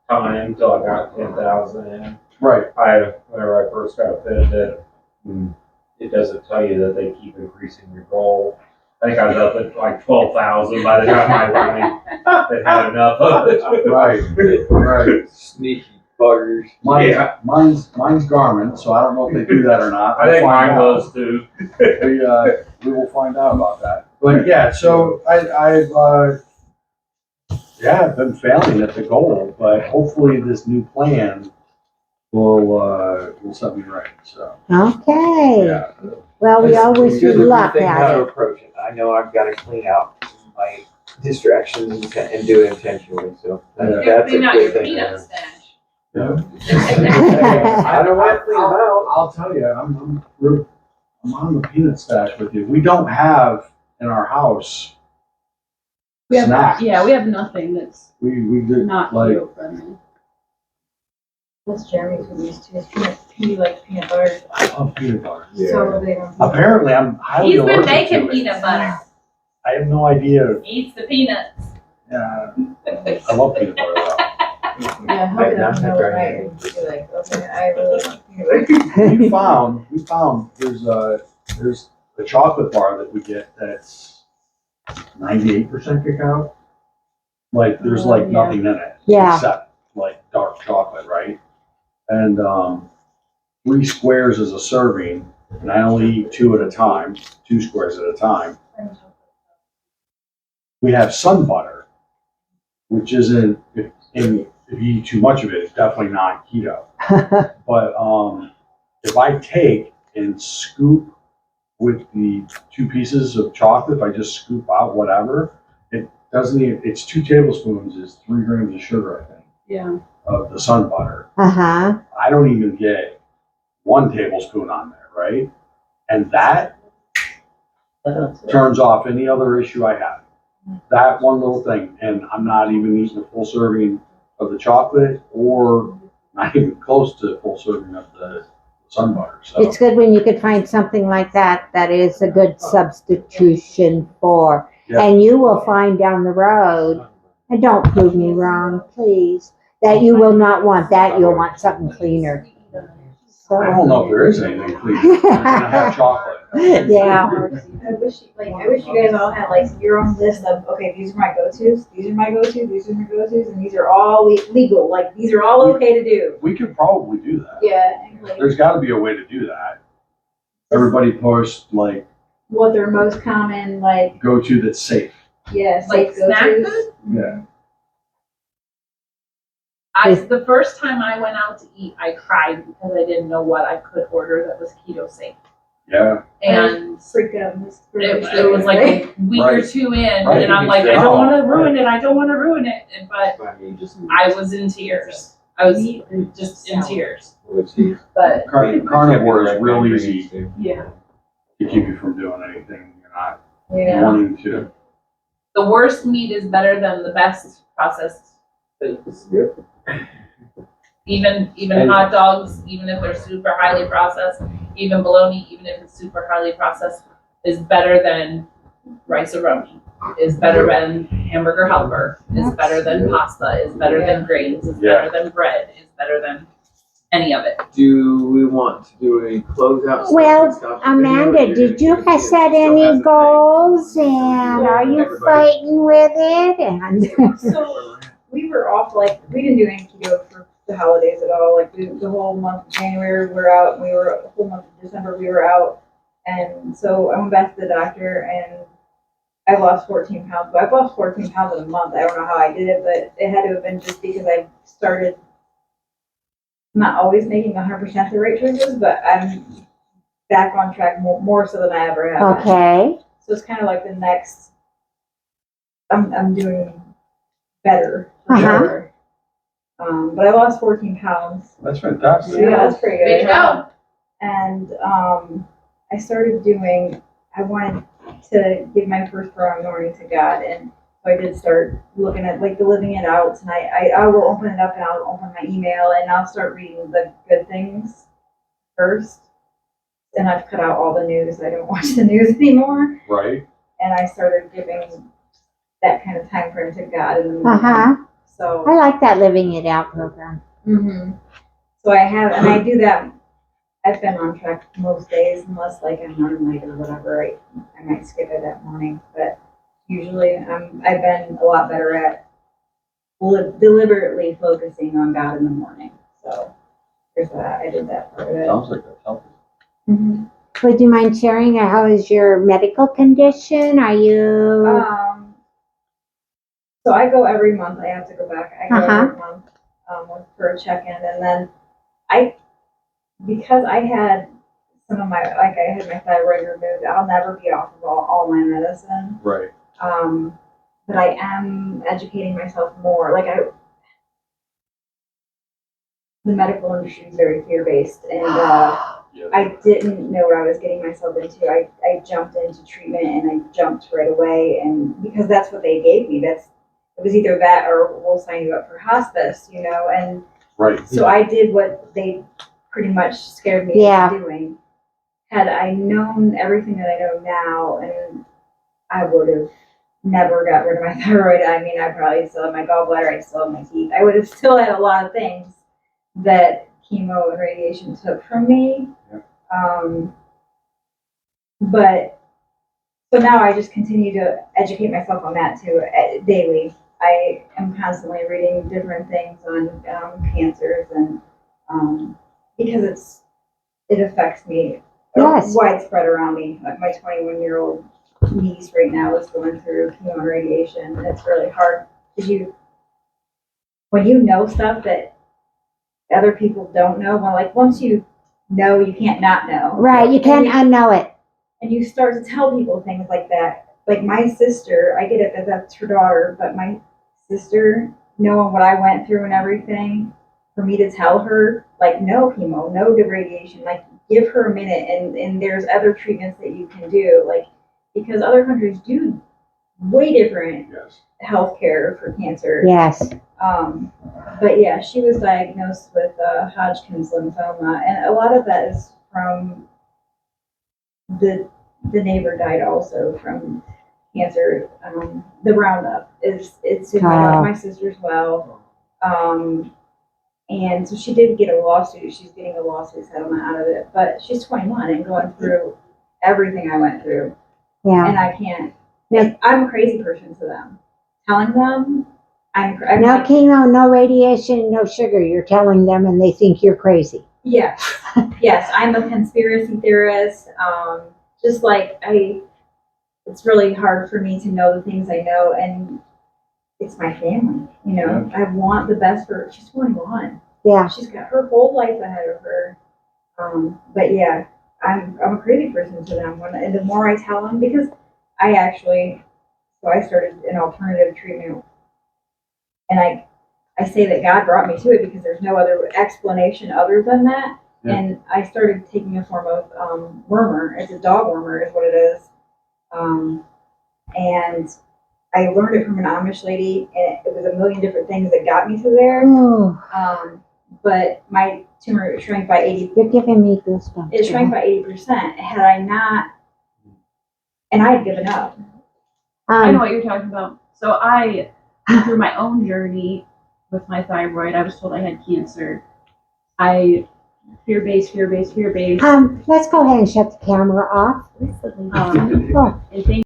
time until I got 10,000 in. Right. Whenever I first got Fitbit, it doesn't tell you that they keep increasing your goal. I think I was up at like 12,000 by the time I finally had enough of it. Right. Sneaky buggers. Mine's Garmin, so I don't know if they do that or not. I think mine was too. We will find out about that. But yeah, so I've been failing at the goal, but hopefully this new plan will set me right. So Okay. yeah. Well, we always do luck How at to it. approach it. I know I've got to clean out my distractions and do it intentionally. So that's a Clean out your good thing. peanut stash. Yeah. I don't want to clean them out. I'll tell you, I'm I'm on the peanut stash with you. We don't have in our house We have, snacks. yeah, we have nothing that's We did not like keto friendly. That's Jeremy's with these two. He likes peanut butter. I love peanut butter. So big on peanut Apparently, I'm highly He's been allergic making to it. peanut butter. I have no idea. He eats the peanuts. Yeah, I love peanut butter though. Yeah, he'll get up in the middle of the night and be like, okay, I really want peanut butter. we found there's a chocolate bar that we get that's 98% cacao. Like there's like Yeah. nothing in it Yeah. except like dark chocolate, right? And 3 squares is a serving, and I only eat 2 at a time, 2 squares at a time. We have sun butter, which isn't if you eat too much of it, it's definitely not keto. But if I take and scoop with the 2 pieces of chocolate, if I just scoop out whatever, it doesn't even, it's 2 tablespoons is 3 grams of sugar, I think, Yeah. of the sun butter. Uh-huh. I don't even get 1 tablespoon on there, right? And that turns off any other issue I have. That one little thing, and I'm not even eating a full serving of the chocolate or not even close to a full serving of the sun butter. So It's good when you could find something like that that is a good substitution for. Yeah. And you will find down the road, and don't prove me wrong, please, that you will not want that. You'll want something cleaner. So, I don't know if there is anything clean. You're gonna have chocolate. yeah. I wish you guys all had like your own list of, okay, these are my go-tos, these are my go-tos, these are my go-tos, and these are all legal. Like, these are all okay to do. We could probably do that. Yeah, and like There's got to be a way to do that. Everybody posts like what their most common, like, go to that's safe. yeah, Like safe snack go-tos. food? Yeah. The first time I went out to eat, I cried because I didn't know what I could order that was keto safe. Yeah. And Freaked out in this it was like a week or Right. 2 in, Right. and I'm like, I don't want to ruin it. I don't want to ruin it. But I was in tears. I was just in tears. But Carnivore is real easy Yeah. to keep you from doing anything you're not Yeah. wanting to. the worst meat is better than the best processed foods. Even hot dogs, even if they're super highly processed, even bologna, even if it's super highly processed, is better than rice-a-roni, is better than hamburger helper, is better than pasta, is better than grains, is better than bread, is better than any of it. Do we want to do a closeout? Well, stuff? Amanda, did you have set any goals, and are you fighting with it? And So we were off, like, we didn't do any keto for the holidays at all. Like, the whole month of January we were out, and the whole month of December we were out. And so I went back to the doctor, and I lost 14 pounds. But I've lost 14 pounds in a month. I don't know how I did it, but it had to have been just because I started not always making 100% the right choices, but I'm back on track more so than I ever have. okay. So it's kind of like the next, I'm doing better for Uh-huh. sure. But I lost 14 pounds. That's fantastic. Yeah, that's pretty Way to good. go. And I started I wanted to give my first prayer morning to God, and so I did start looking at like the living it out tonight. I will open it up and I'll open my email and I'll start reading the good things first. And I've cut out all the news. I don't watch the news anymore. Right. And I started giving that kind of time frame to God in the morning. Uh-huh. So I like that living it out program. So I have, and I do that. I've been on track most days, unless like I'm running late or whatever. I might skip it that morning, but usually I've been a lot better at deliberately focusing on God in the morning. So there's that. I did that part of it. Sounds like that's healthy. Would you mind sharing how is your medical condition? Are you? So I go every month. I have to go back. I go Uh-huh. every month for a check-in, and then because I had I had my thyroid removed. I'll never be off of all my medicine. Right. But I am educating myself more. Like the medical industry is very fear-based, and I didn't know what I was getting myself into. I jumped into treatment and I jumped right away, and because that's what they gave me. It was either that or we'll sign you up for hospice, and Right. so I did what they pretty much scared me into doing. Had I known everything that I know now, and I would have never got rid of my thyroid. I mean, I probably still have my gallbladder, I still have my teeth. I would have still had a lot of things that chemo and radiation took from me. Yeah. But so now I just continue to educate myself on that too, daily. I am constantly reading different things on cancers and because it affects me widespread around me. Like my 21-year-old niece right now is going through chemo and radiation, and it's really hard because when you know stuff that other people don't know, once you know, you can't not know. Right, you can't unknow it. And you start to tell people things like that. Like my sister, I get it that that's her daughter, but my sister, knowing what I went through and everything, for me to tell her, like, no chemo, no radiation, like, give her a minute, and there's other treatments that you can do, like, because other countries do way different healthcare for cancer. Yes. But yeah, she was diagnosed with Hodgkin's lymphoma, and a lot of that is from the neighbor died also from cancer. The Roundup it's in my sister's well, and so she did get a lawsuit. She's getting a lawsuit settlement out of it, but she's 21 and going through everything I went through. Yeah, and I can't. I'm a crazy person to them. Telling them I'm no chemo, no radiation, no sugar. You're telling them, and they think you're crazy. Yeah. Yes, I'm a conspiracy theorist. Just like it's really hard for me to know the things I know, and it's my family. I want the best for her. She's 21. Yeah. She's got her whole life ahead of her. But yeah, I'm a crazy person to them. And the more I tell them, because I started an alternative treatment, and I say that God brought me to it because there's no other explanation other than that. Yeah. And I started taking a form of wormer. It's a dog wormer is what it is. And I learned it from an Amish lady, and it was a million different things that got me to there. But my tumor shrank by 80%. You're giving me goosebumps. It shrank by 80%. Had I not, and I had given up. I know what you're talking about. So I went through my own journey with my thyroid. I was told I had cancer. Fear-based. Let's go ahead and shut the camera off. And thank